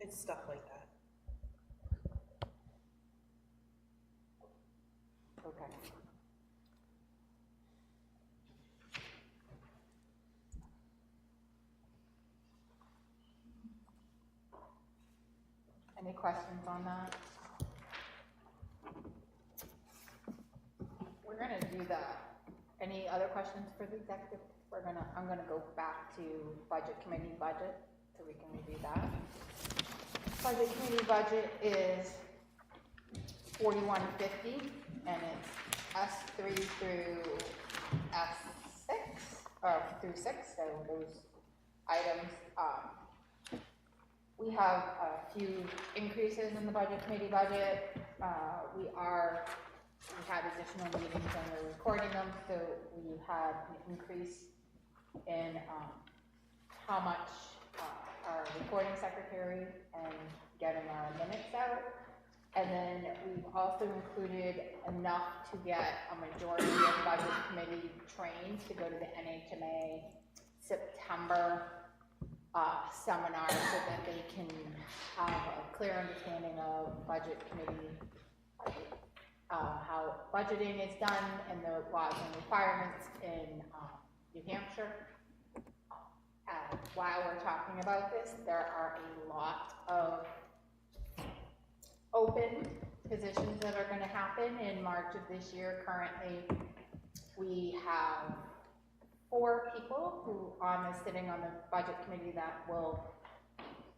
D: it's stuff like that.
A: Okay. Any questions on that? We're gonna do any other questions for the executive? I'm gonna go back to budget committee budget, so we can review that. Budget committee budget is 4150, and it's S3 through S6, or through 6, so those items. We have a few increases in the budget committee budget. We had additional meetings and we're recording them, so we had an increase in how much our recording secretary and getting our minutes out. And then we've also included enough to get a majority of budget committee trained to go to the NHMA September seminar so that they can have a clear understanding of budget committee, how budgeting is done and the laws and requirements in New Hampshire. While we're talking about this, there are a lot of open positions that are going to happen in March of this year. Currently, we have 4 people who sitting on the budget committee that will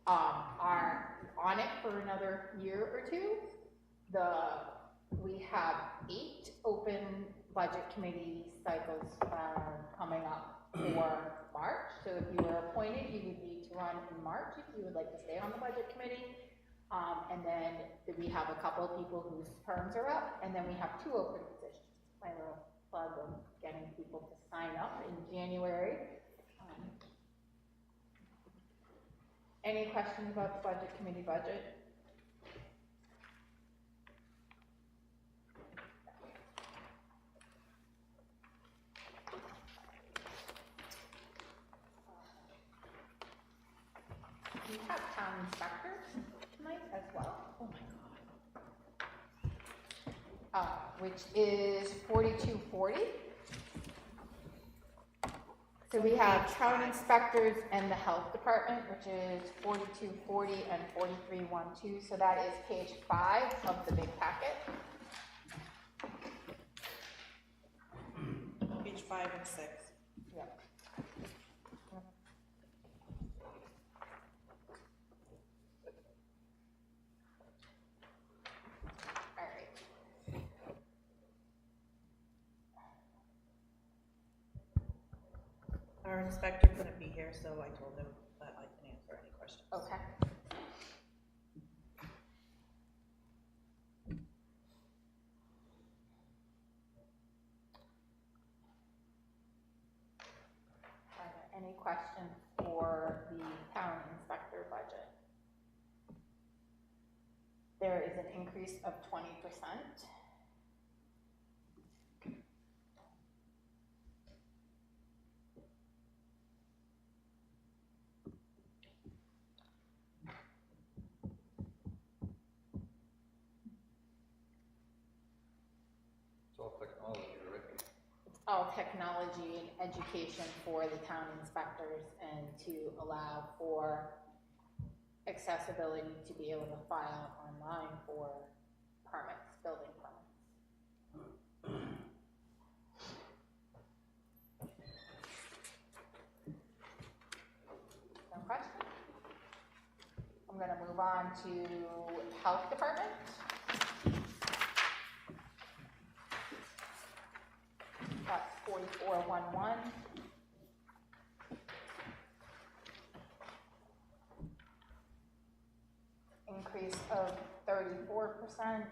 A: are on it for another year or 2. We have 8 open budget committee cycles coming up for March. So if you were appointed, you would need to run in March if you would like to stay on the budget committee. And then we have a couple of people whose terms are up, and then we have 2 open positions. My little plug of getting people to sign up in January. Any questions about the budget committee budget? We have town inspectors tonight as well. Oh my God. Which is 4240. So we have town inspectors and the health department, which is 4240 and 4312. So that is page 5 of the big packet.
D: Page 5 and 6.
A: Yep. All right.
D: Our inspector couldn't be here, so I told him that I can answer any questions.
A: Okay. Are there any questions for the town inspector budget? There is an increase of 20%.
C: It's all technology, right?
A: It's all technology and education for the town inspectors and to allow for accessibility to be able to file online for permits, building permits. No questions? I'm gonna move on to health department. That's 4411. Increase of 34%.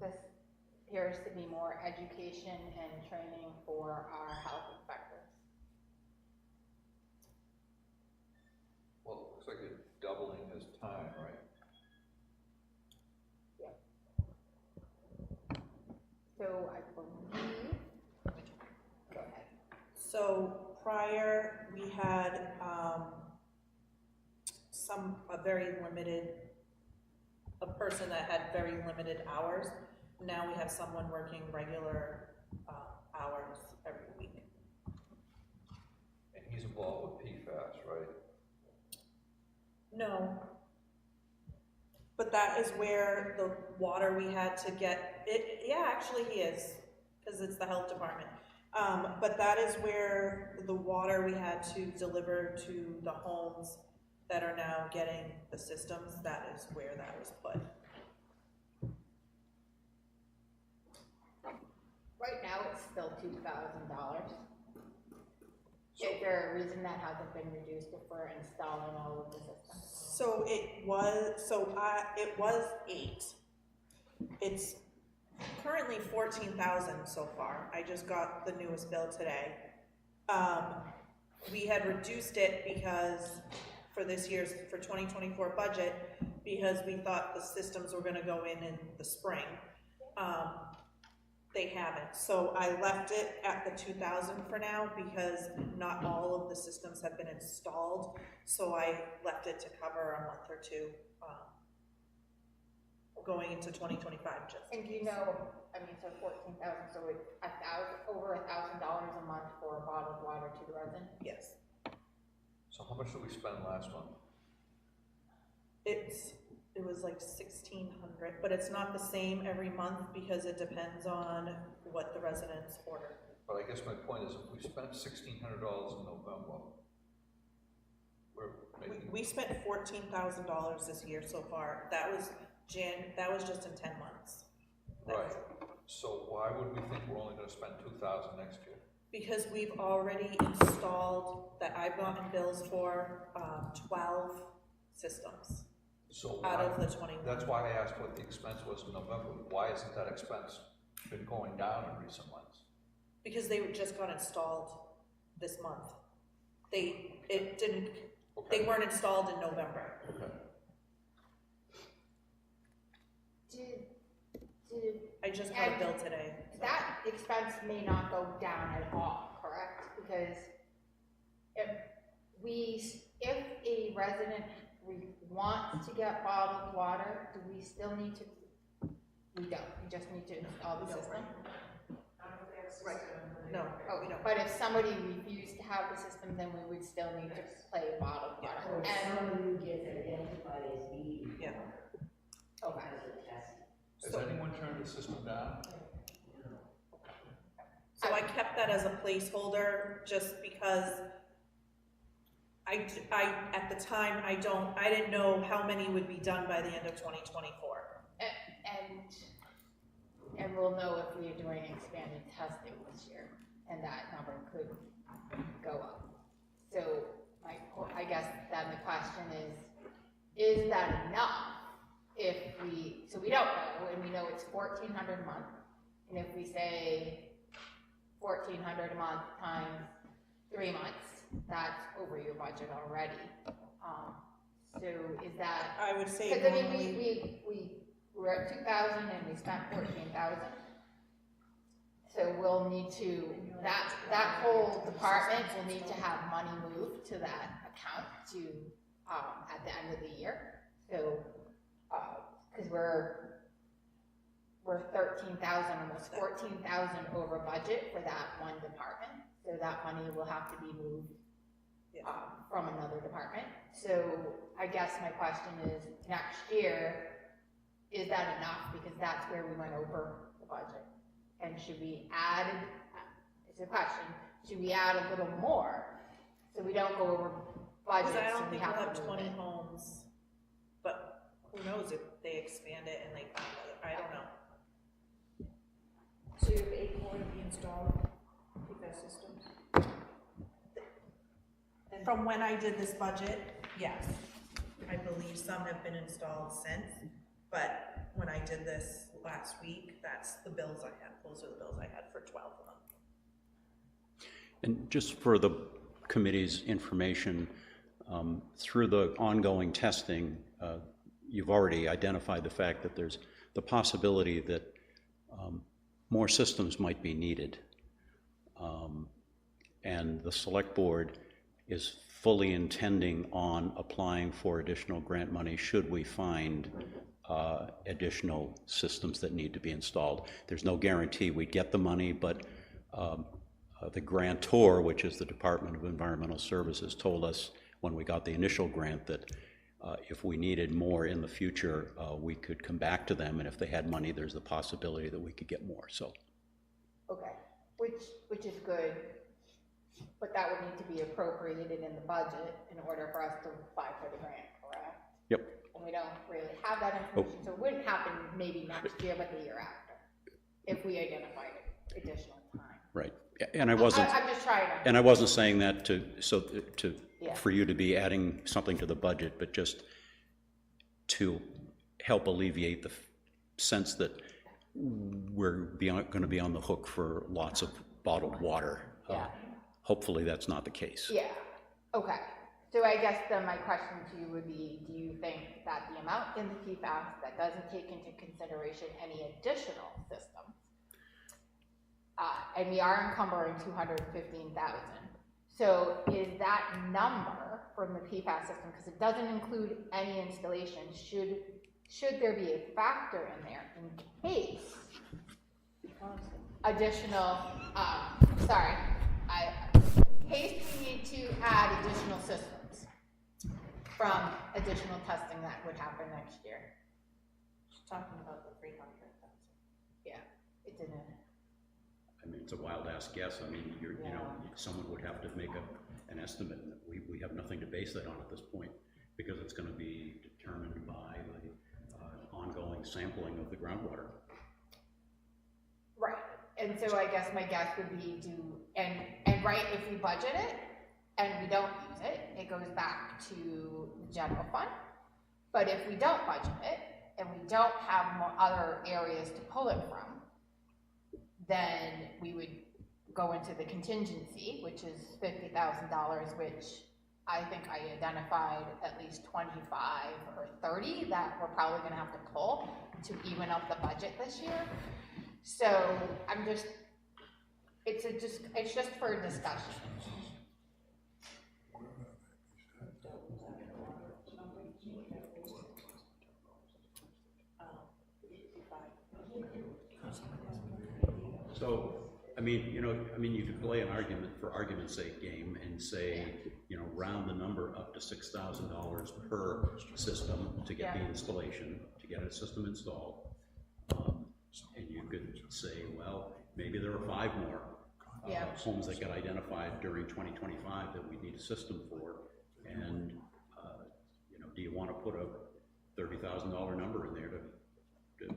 A: This appears to be more education and training for our health inspectors.
C: Well, it looks like it's doubling his time, right?
A: So I believe, go ahead.
D: So prior, we had a person that had very limited hours. Now we have someone working regular hours every week.
C: And he's involved with PFAS, right?
D: No. But that is where the water we had to get, yeah, actually he is, because it's the health department. But that is where the water we had to deliver to the homes that are now getting the systems, that is where that was put.
A: Right now, it's still $2,000. Is there a reason that hasn't been reduced if we're installing all of the systems?
D: So it was 8. It's currently 14,000 so far. I just got the newest bill today. We had reduced it because, for this year's, for 2024 budget, because we thought the systems were gonna go in the spring. They haven't, so I left it at the 2,000 for now, because not all of the systems have been installed, so I left it to cover a month or two, going into 2025 just.
A: And do you know, I mean, so 14,000, so it's over $1,000 a month for a bottle of water to the resident?
D: Yes.
C: So how much did we spend last month?
D: It was like 1,600, but it's not the same every month because it depends on what the residents order.
C: But I guess my point is, if we spent $1,600 in November, we're making.
D: We spent $14,000 this year so far. That was just in 10 months.
C: Right, so why would we think we're only gonna spend 2,000 next year?
D: Because we've already installed, that I've gotten bills for, 12 systems
C: So
D: out
C: why,
D: of the 21.
C: that's why I asked what the expense was in November. Why isn't that expense been going down in recent months?
D: Because they just got installed this month. They weren't installed in November.
C: Okay.
A: Did
D: I just got a bill today.
A: that expense may not go down at all, correct? Because if a resident wants to get bottled water, do we still need to? We don't, we just need to install the system?
D: Right. No, we don't.
A: But if somebody refused to have the system, then we would still need to play bottled water.
I: Or
A: And,
I: someone who gets identified as needy.
D: Yeah.
A: okay.
I: Because of testing.
C: Has anyone turned the system down?
D: So I kept that as a placeholder just because I, at the time, I didn't know how many would be done by the end of 2024.
A: And we'll know if we are doing expanded testing this year, and that number could go up. So I guess then the question is that enough? So we don't know, and we know it's 1,400 a month, and if we say 1,400 a month times 3 months, that's over your budget already. So is that?
D: I would say.
A: Because I mean, we were at 2,000 and we spent 14,000. So we'll need to, that whole department will need to have money moved to that account to, at the end of the year. So, cause we're 13,000, almost 14,000 over budget for that one department. So that money will have to be moved, from another department. So I guess my question is, next year, is that enough? Because that's where we went over the budget. And should we add, it's a question, should we add a little more so we don't go over budget?
D: Because I
A: so
D: don't
A: we
D: think we'll
A: to
D: have
A: move
D: 20
A: it?
D: homes, but who knows if they expand it and they find other, I don't know.
F: So you have 8 more to be installed, PFAS systems?
D: From when I did this budget, yes. I believe some have been installed since, but when I did this last week, that's the bills I had, those are the bills I had for 12 of them.
J: And just for the committee's information, through the ongoing testing, you've already identified the fact that there's the possibility that more systems might be needed. And the select board is fully intending on applying for additional grant money should we find additional systems that need to be installed. There's no guarantee we'd get the money, but the grantor, which is the Department of Environmental Services, told us when we got the initial grant that if we needed more in the future, we could come back to them, and if they had money, there's the possibility that we could get more, so.
A: Okay, which is good, but that would need to be appropriated in the budget in order for us to apply for the grant, correct?
J: Yep.
A: And we don't really have that information, so it wouldn't happen maybe next year, but the year after, if we identified additional time.
J: Right, and I wasn't.
A: I'm just trying to.
J: And I wasn't saying that
A: Yeah.
J: for you to be adding something to the budget, but just to help alleviate the sense that we're going to be on the hook for lots of bottled water.
A: Yeah.
J: Hopefully, that's not the case.
A: Yeah, okay. So I guess then my question to you would be, do you think that the amount in the PFAS that doesn't take into consideration any additional systems, and we are encumbering 215,000, so is that number from the PFAS system, because it doesn't include any installation, should there be a factor in there in case additional, in case we need to add additional systems from additional testing that would happen next year?
D: Talking about the 300,000.
A: Yeah, it didn't.
J: I mean, it's a wild ass guess. I mean, you know, someone would have to make an estimate, and we have nothing to base that on at this point, because it's gonna be determined by the ongoing sampling of the groundwater.
A: Right, and so I guess my guess would be and right, if we budget it and we don't use it, it goes back to the general fund. But if we don't budget it and we don't have more other areas to pull it from, then we would go into the contingency, which is $50,000, which I think I identified at least 25 or 30 that we're probably gonna have to pull to even up the budget this year. So I'm just, it's just for discussion.
J: So, I mean, you could play an argument for argument's sake game and say, round the number up to $6,000 per system to get the installation, to get a system installed. And you could say, well, maybe there are 5 more homes that got identified during 2025 that we need a system for. And, do you want to put a $30,000 number in there to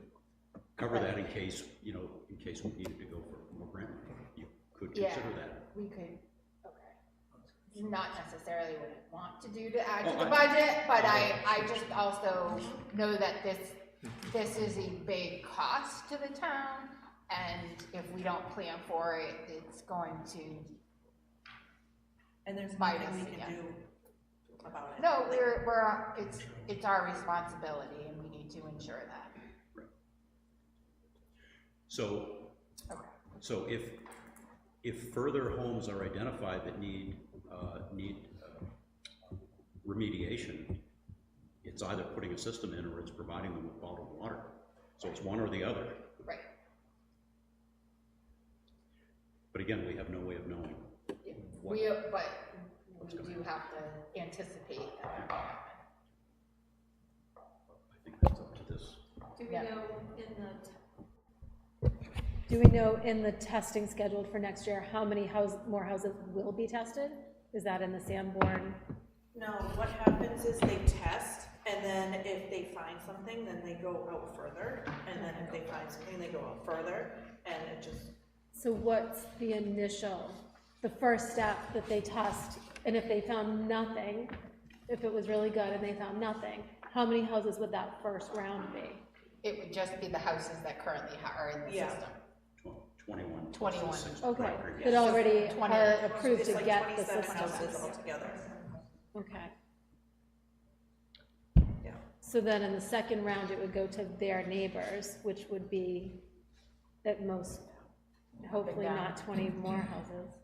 J: cover that in case, in case we needed to go for more grant money? You could consider that.
A: We could, okay. It's not necessarily what I want to do to add to the budget, but I just also know that this is a big cost to the town, and if we don't plan for it, it's going to
D: And there's
A: bite
D: nothing
A: us
D: we can
A: again.
D: do about it.
A: No, it's our responsibility, and we need to ensure that.
J: Right. So,
A: Okay.
J: so if further homes are identified that need remediation, it's either putting a system in or it's providing them with bottled water. So it's one or the other.
A: Right.
J: But again, we have no way of knowing.
A: Yeah.
J: What-
A: We do have to anticipate that will happen.
J: I think that's up to this.
K: Do we
A: Yeah.
K: know do we know in the testing scheduled for next year, how many more houses will be tested? Is that in the Sanborn?
D: No, what happens is they test, and then if they find something, then they go out further, and then if they find something, they go out further, and it just,
K: So what's the first step that they test, and if they found nothing, if it was really good and they found nothing, how many houses would that first round be?
A: It would just be the houses that currently are in the system.
J: 21.
A: 21.
K: Okay,
J: Right.
K: that already
A: 20.
K: are approved
D: it's
K: to
D: like
K: get the
D: 27
K: system.
D: houses altogether.
K: Okay,
D: Yeah.
K: so then in the second round, it would go to their neighbors, which would be at most, hopefully not 20 more houses.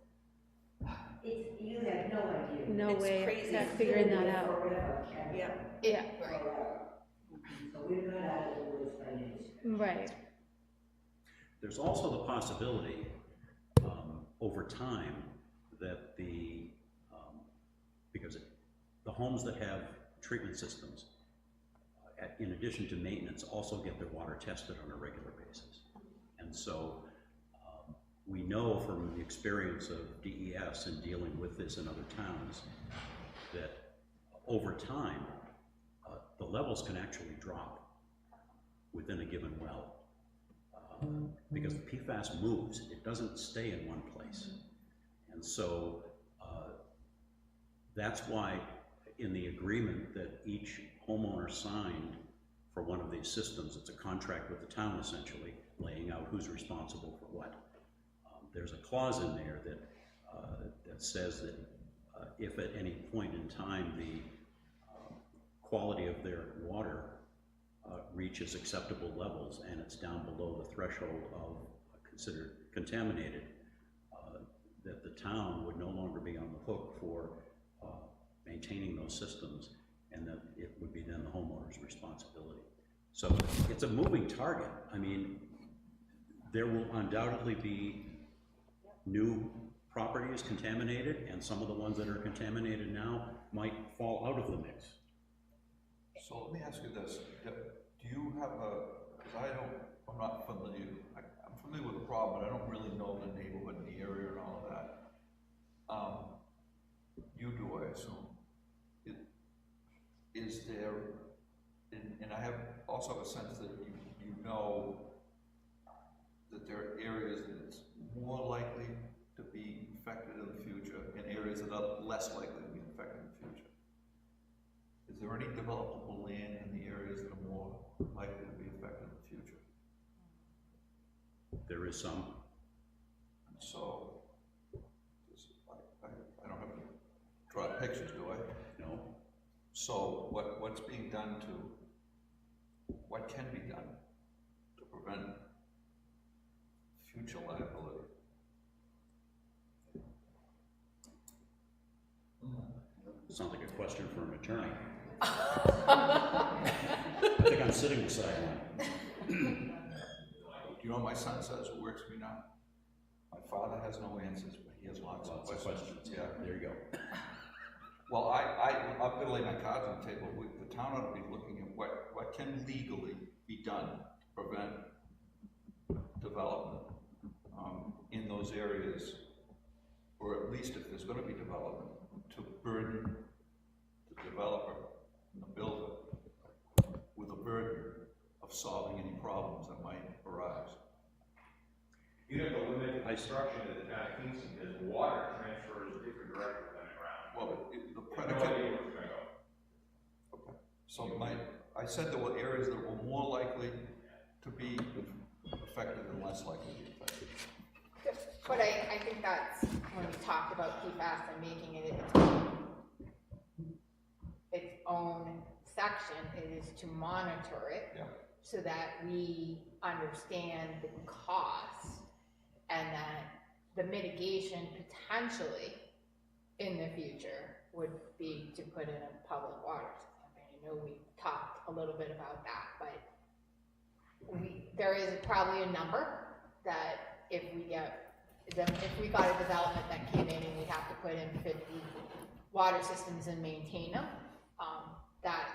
I: You have no idea.
K: No
D: It's
K: way
D: crazy.
K: of figuring that out.
I: Forever, Karen.
D: Yeah.
K: Yeah,
A: Right.
I: So we're not out of the woods financially.
K: right.
J: There's also the possibility, over time, that because the homes that have treatment systems, in addition to maintenance, also get their water tested on a regular basis. And so, we know from the experience of DES in dealing with this in other towns, that over time, the levels can actually drop within a given well. Because the PFAS moves, it doesn't stay in one place. And so that's why in the agreement that each homeowner signed for one of these systems, it's a contract with the town essentially, laying out who's responsible for what. There's a clause in there that that says that if at any point in time the quality of their water reaches acceptable levels and it's down below the threshold of considered contaminated, that the town would no longer be on the hook for maintaining those systems, and that it would be then the homeowner's responsibility. So it's a moving target. I mean, there will undoubtedly be new properties contaminated, and some of the ones that are contaminated now might fall out of the mix.
C: So let me ask you this, do you have because I'm not familiar, I'm familiar with the problem, but I don't really know the neighborhood and the area and all of that. You do, I assume. Is there, and I also have a sense that you know that there are areas that it's more likely to be infected in the future and areas that are less likely to be infected in the future. Is there any developable land in the areas that are more likely to be affected in the future?
J: There is some.
C: So, I don't have to draw pictures, do I?
J: No.
C: So what's being done what can be done to prevent future liability?
J: Sounds like a question for an attorney. I think I'm sitting beside one.
C: Do you know what my son says, who works for me now? My father has no answers, but he has lots of questions. Yeah.
J: There you go.
C: Well, I'm going to lay my cards on the table. The town ought to be looking at what can legally be done to prevent development in those areas, or at least if there's going to be development, to burden the developer and the builder with a burden of solving any problems that might arise.
L: You have to limit the construction of the town of Kingston because water transfers different directions than the ground.
C: Well, the
L: No
C: predicate.
L: idea where it's going to go.
C: Okay. So I said there were areas that were more likely to be affected and less likely to be affected.
A: But I think that's when we talked about PFAS and making it its own section, is to monitor it.
C: Yeah.
A: So that we understand the cost and that the mitigation potentially in the future would be to put in a public water system. I know we talked a little bit about that, but there is probably a number that if we got a development that came in and we have to put in 50 water systems and maintain them, that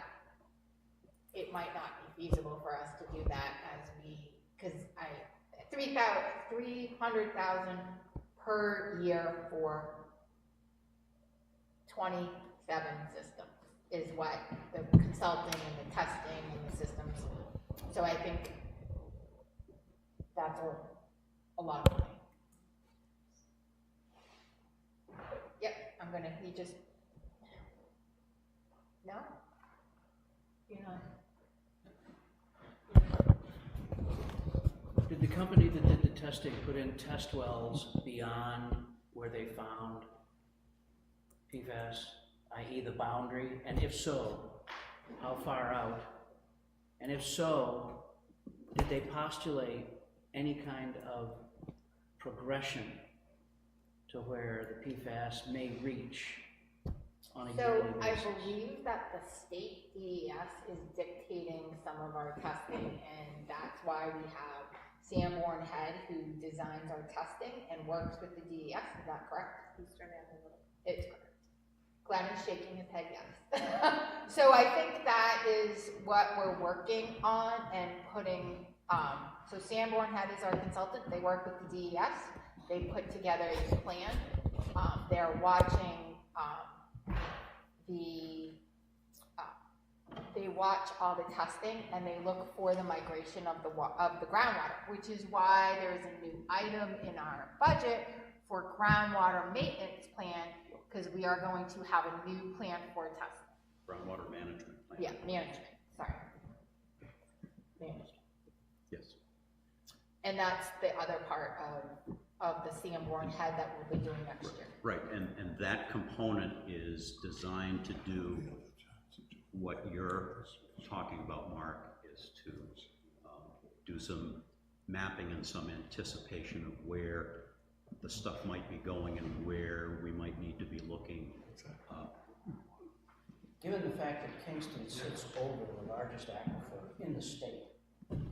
A: it might not be feasible for us to do that because 300,000 per year for 27 systems is what the consulting and the testing and the systems. So I think that's a lot of money. Yep, he just, no? You know.
H: Did the company that did the testing put in test wells beyond where they found PFAS, i.e. the boundary? And if so, how far out? And if so, did they postulate any kind of progression to where the PFAS may reach on a yearly
A: So I
H: basis?
A: believe that the state DES is dictating some of our testing, and that's why we have Sanborn Head, who designs our testing and works with the DES. Is that correct? It's correct. Glenn is shaking his head yes. So I think that is what we're working on and putting, so Sanborn Head is our consultant. They work with the DES. They put together a plan. They're watching they watch all the testing and they look for the migration of the groundwater, which is why there's a new item in our budget for groundwater maintenance plan, because we are going to have a new plan for testing.
J: Groundwater management plan.
A: Yeah, management, sorry. Management.
J: Yes.
A: And that's the other part of the Sanborn head that we'll be doing next year.
J: Right, and that component is designed to do what you're talking about, Mark, is to do some mapping and some anticipation of where the stuff might be going and where we might need to be looking.
H: Given the fact that Kingston sits over the largest aquifer in the state, and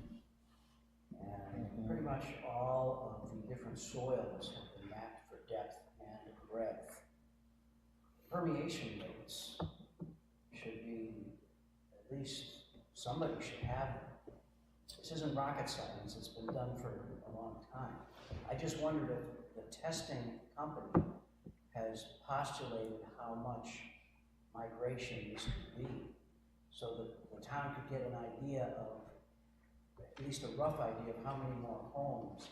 H: pretty much all of the different soils have been mapped for depth and breadth, permeation rates should be, at least somebody should have them. This isn't rocket science, it's been done for a long time. I just wondered if the testing company has postulated how much migration this could be, so that the town could get an idea of, at least a rough idea of how many more homes,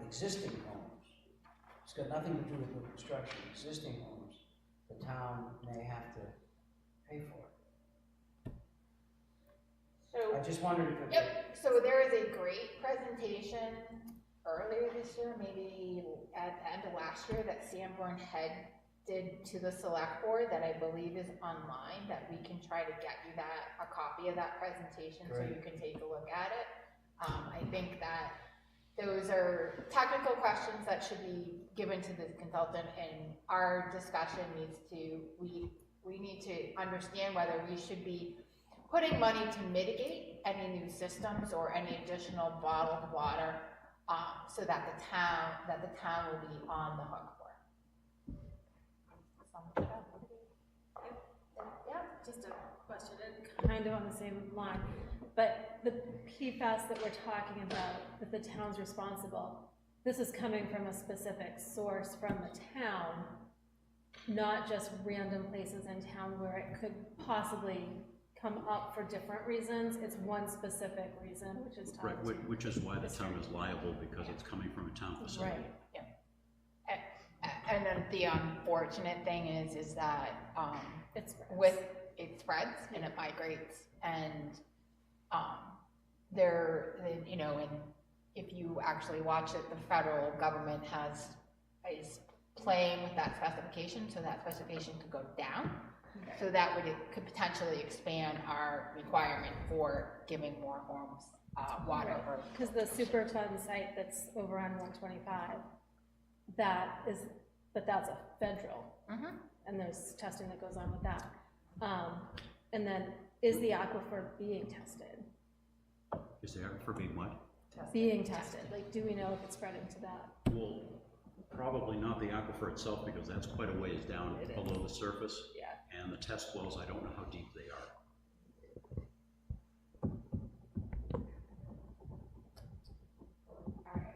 H: existing homes. It's got nothing to do with new construction, existing homes, the town may have to pay for.
A: So,
H: I just wondered if it.
A: yep, so there is a great presentation earlier this year, maybe at the end of last year, that Sanborn Head did to the select board that I believe is online, that we can try to get you a copy of that presentation so you can take a look at it. I think that those are technical questions that should be given to the consultant, and our discussion needs to, we need to understand whether we should be putting money to mitigate any new systems or any additional bottled water, so that the town will be on the hook for it.
K: Yeah, just a question, and kind of on the same line, but the PFAS that we're talking about, that the town's responsible, this is coming from a specific source from the town, not just random places in town where it could possibly come up for different reasons. It's one specific reason, which is
J: Right, which is why the town is liable, because it's coming from a town facility.
A: Right, yeah. And then the unfortunate thing is that, it spreads and it migrates, and, you know, and if you actually watch it, the federal government is playing with that specification, so that specification could go down. Okay. So that could potentially expand our requirement for giving more homes water.
K: Because the Superfund site that's over on 125, that's a federal, and there's testing that goes on with that. And then, is the aquifer being tested?
J: Is the aquifer being what?
K: Being tested, like, do we know if it's spreading to that?
J: Well, probably not the aquifer itself, because that's quite a ways down below the surface.
K: Yeah.
J: And the test wells, I don't know how deep they are.
A: All right.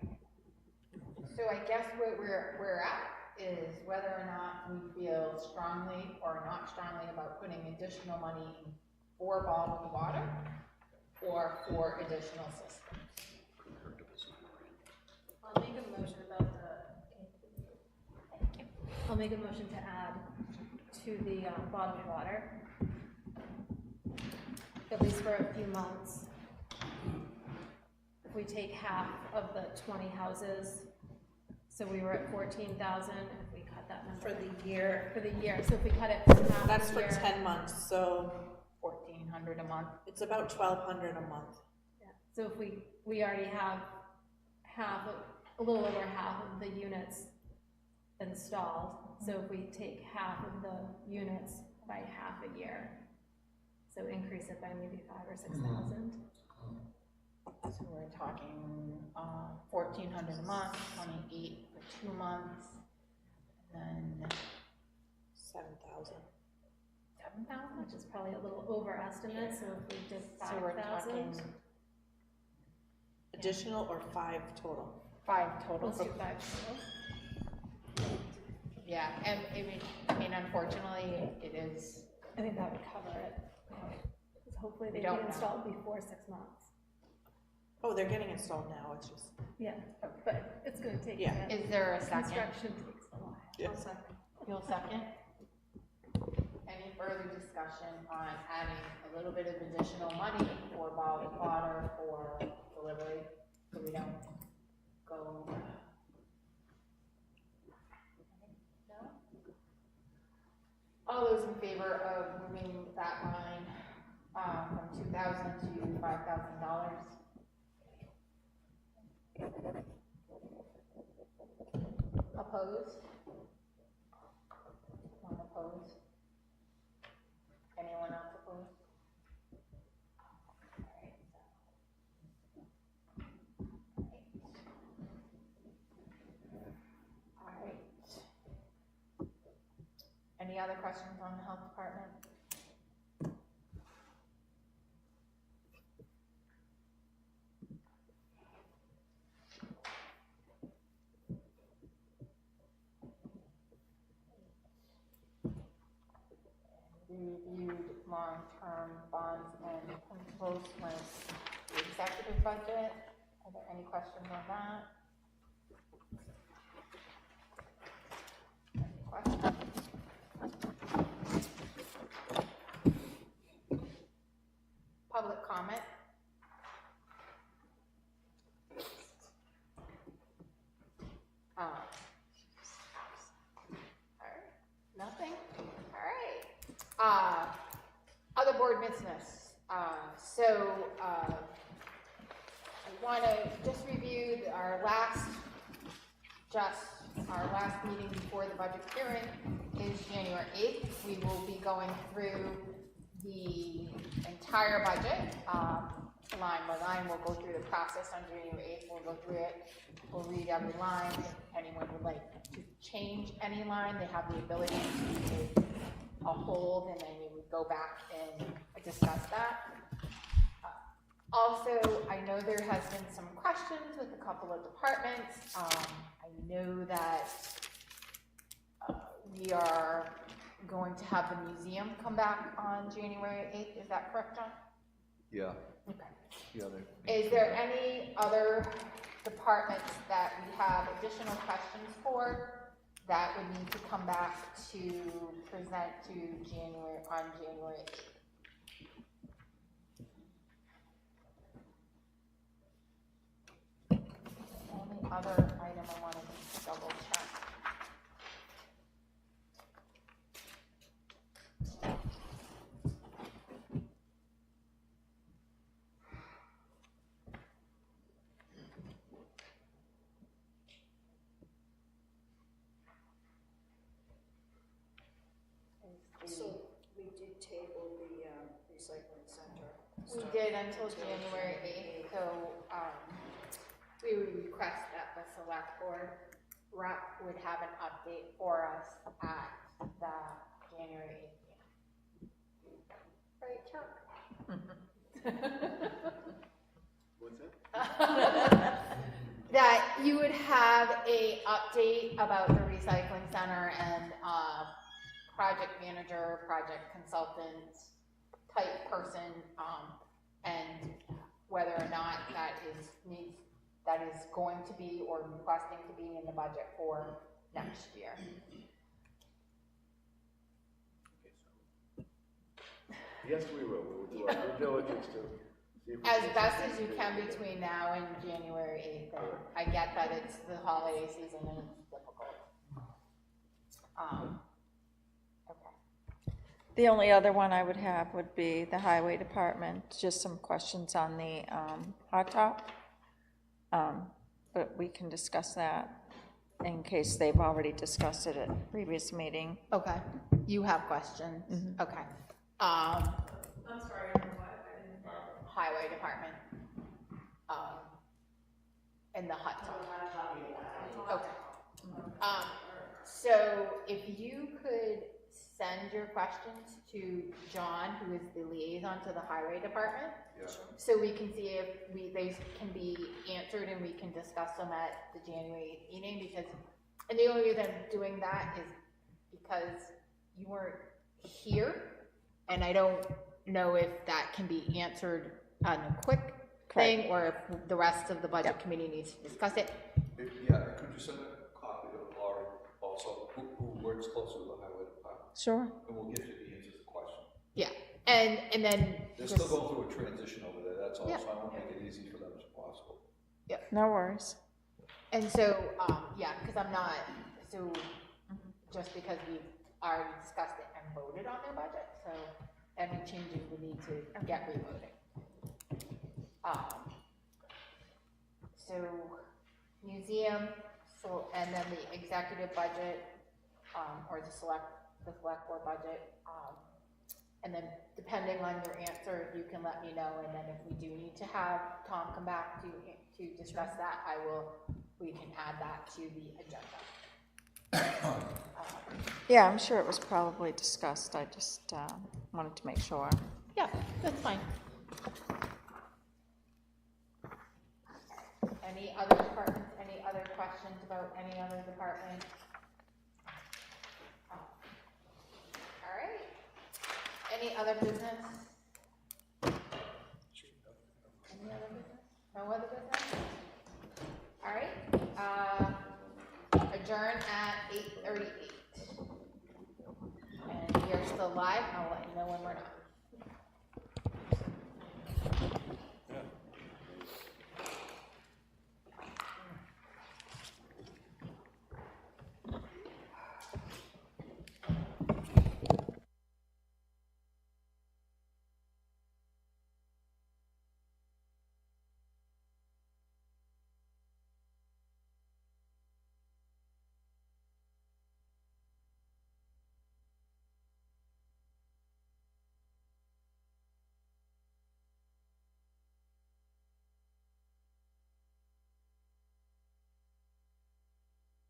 A: So I guess what we're at is whether or not we feel strongly or not strongly about putting additional money for bottled water or for additional systems.
K: I'll make a motion to add to the bottled water, at least for a few months. If we take half of the 20 houses, so we were at 14,000, if we cut that number.
D: For the year.
K: For the year, so if we cut it for half
D: That's
K: the
D: for
K: year.
D: 10 months, so
A: $1,400 a month.
D: it's about $1,200 a month.
K: Yeah. So if we already have a little over half of the units installed, so if we take half of the units by half a year, so increase it by maybe 5,000 or 6,000.
A: So we're talking $1,400 a month, 28 for 2 months, and then
D: 7,000.
A: 7,000.
K: Which is probably a little overestimate, so if we did
A: So we're
K: 5,000.
A: talking
D: Additional or 5 total?
A: 5 total.
K: Let's do 5 total.
A: Yeah, and I mean, unfortunately, it is.
K: I think that would cover it. Because hopefully they
A: don't
K: get
A: know.
K: installed before 6 months.
D: Oh, they're getting installed now, it's just.
K: Yeah, but it's gonna take.
D: Yeah.
K: a minute.
A: Is there a second?
K: Construction takes a while.
D: Yeah.
A: You'll second? Any further discussion on adding a little bit of additional money for bottled water for delivery, so we don't go All those in favor of moving that line, from $2,000 to $5,000? Opposed? One opposed? Anyone else opposed? All right. Any other questions on the health department? Reviewed long-term bonds and principals with the executive budget. Are there any questions on that? Any questions? Public comment? All right, nothing? All right. Other board business. I want to just review our last meeting before the budget hearing is January 8th. We will be going through the entire budget, line by line. We'll go through the process on January 8th. We'll go through it. We'll read every line. If anyone would like to change any line, they have the ability to take a hold, and then we would go back and discuss that. Also, I know there has been some questions with a couple of departments. I know that we are going to have the museum come back on January 8th. Is that correct, John?
C: Yeah.
A: Okay.
C: The other.
A: Is there any other departments that we have additional questions for that would need to come back to present to January 8th? Only other item I wanted to double check.
F: So we did table the recycling center.
A: We did until January 8th, so we would request that the select board rep would have an update for us at the January 8th. Right, Chuck?
E: What's that?
A: That you would have a update about the recycling center and project manager, project consultant type person, and whether or not that is going to be or requesting to be in the budget for next year.
E: Yes, we will do our due diligence to see if we
A: As
E: can-
A: best as you can between now and January 8th. And I get that it's the holiday season and it's difficult. Okay.
M: The only other one I would have would be the highway department, just some questions on the hot top. But we can discuss that in case they've already discussed it at a previous meeting.
A: Okay. You have questions? Okay.
K: I'm sorry, I don't know what, I didn't.
A: Highway department. And the hot tub. Okay. So if you could send your questions to John, who is the liaison to the highway department, so we can see if they can be answered and we can discuss them at the January 8th meeting, and the only reason I'm doing that is because you weren't here, and I don't know if that can be answered on a quick thing, or if the rest of the budget committee needs to discuss it.
C: Yeah, could you send a copy to Laura also, who works closely with the highway department?
M: Sure.
C: And we'll get you the answers to the question.
A: Yeah, and then
C: They're
A: just,
C: still going through a transition over there, that's all,
A: Yeah.
C: so I want to make it easy for them as possible.
M: No worries.
A: and so, yeah, because I'm not, so just because we've already discussed it and voted on their budget, so any changes would need to get revoted. So museum, so, and then the executive budget, or the select board budget, and then depending on your answer, you can let me know, and then if we do need to have Tom come back to discuss that, we can add that to the agenda.
M: Yeah, I'm sure it was probably discussed, I just wanted to make sure.
A: Yeah, that's fine. Any other departments, any other questions about any other department? All right. Any other business? Any other business? No other business? All right. Adjourn at 8:38. And we are still live, I'll let you know when we're not.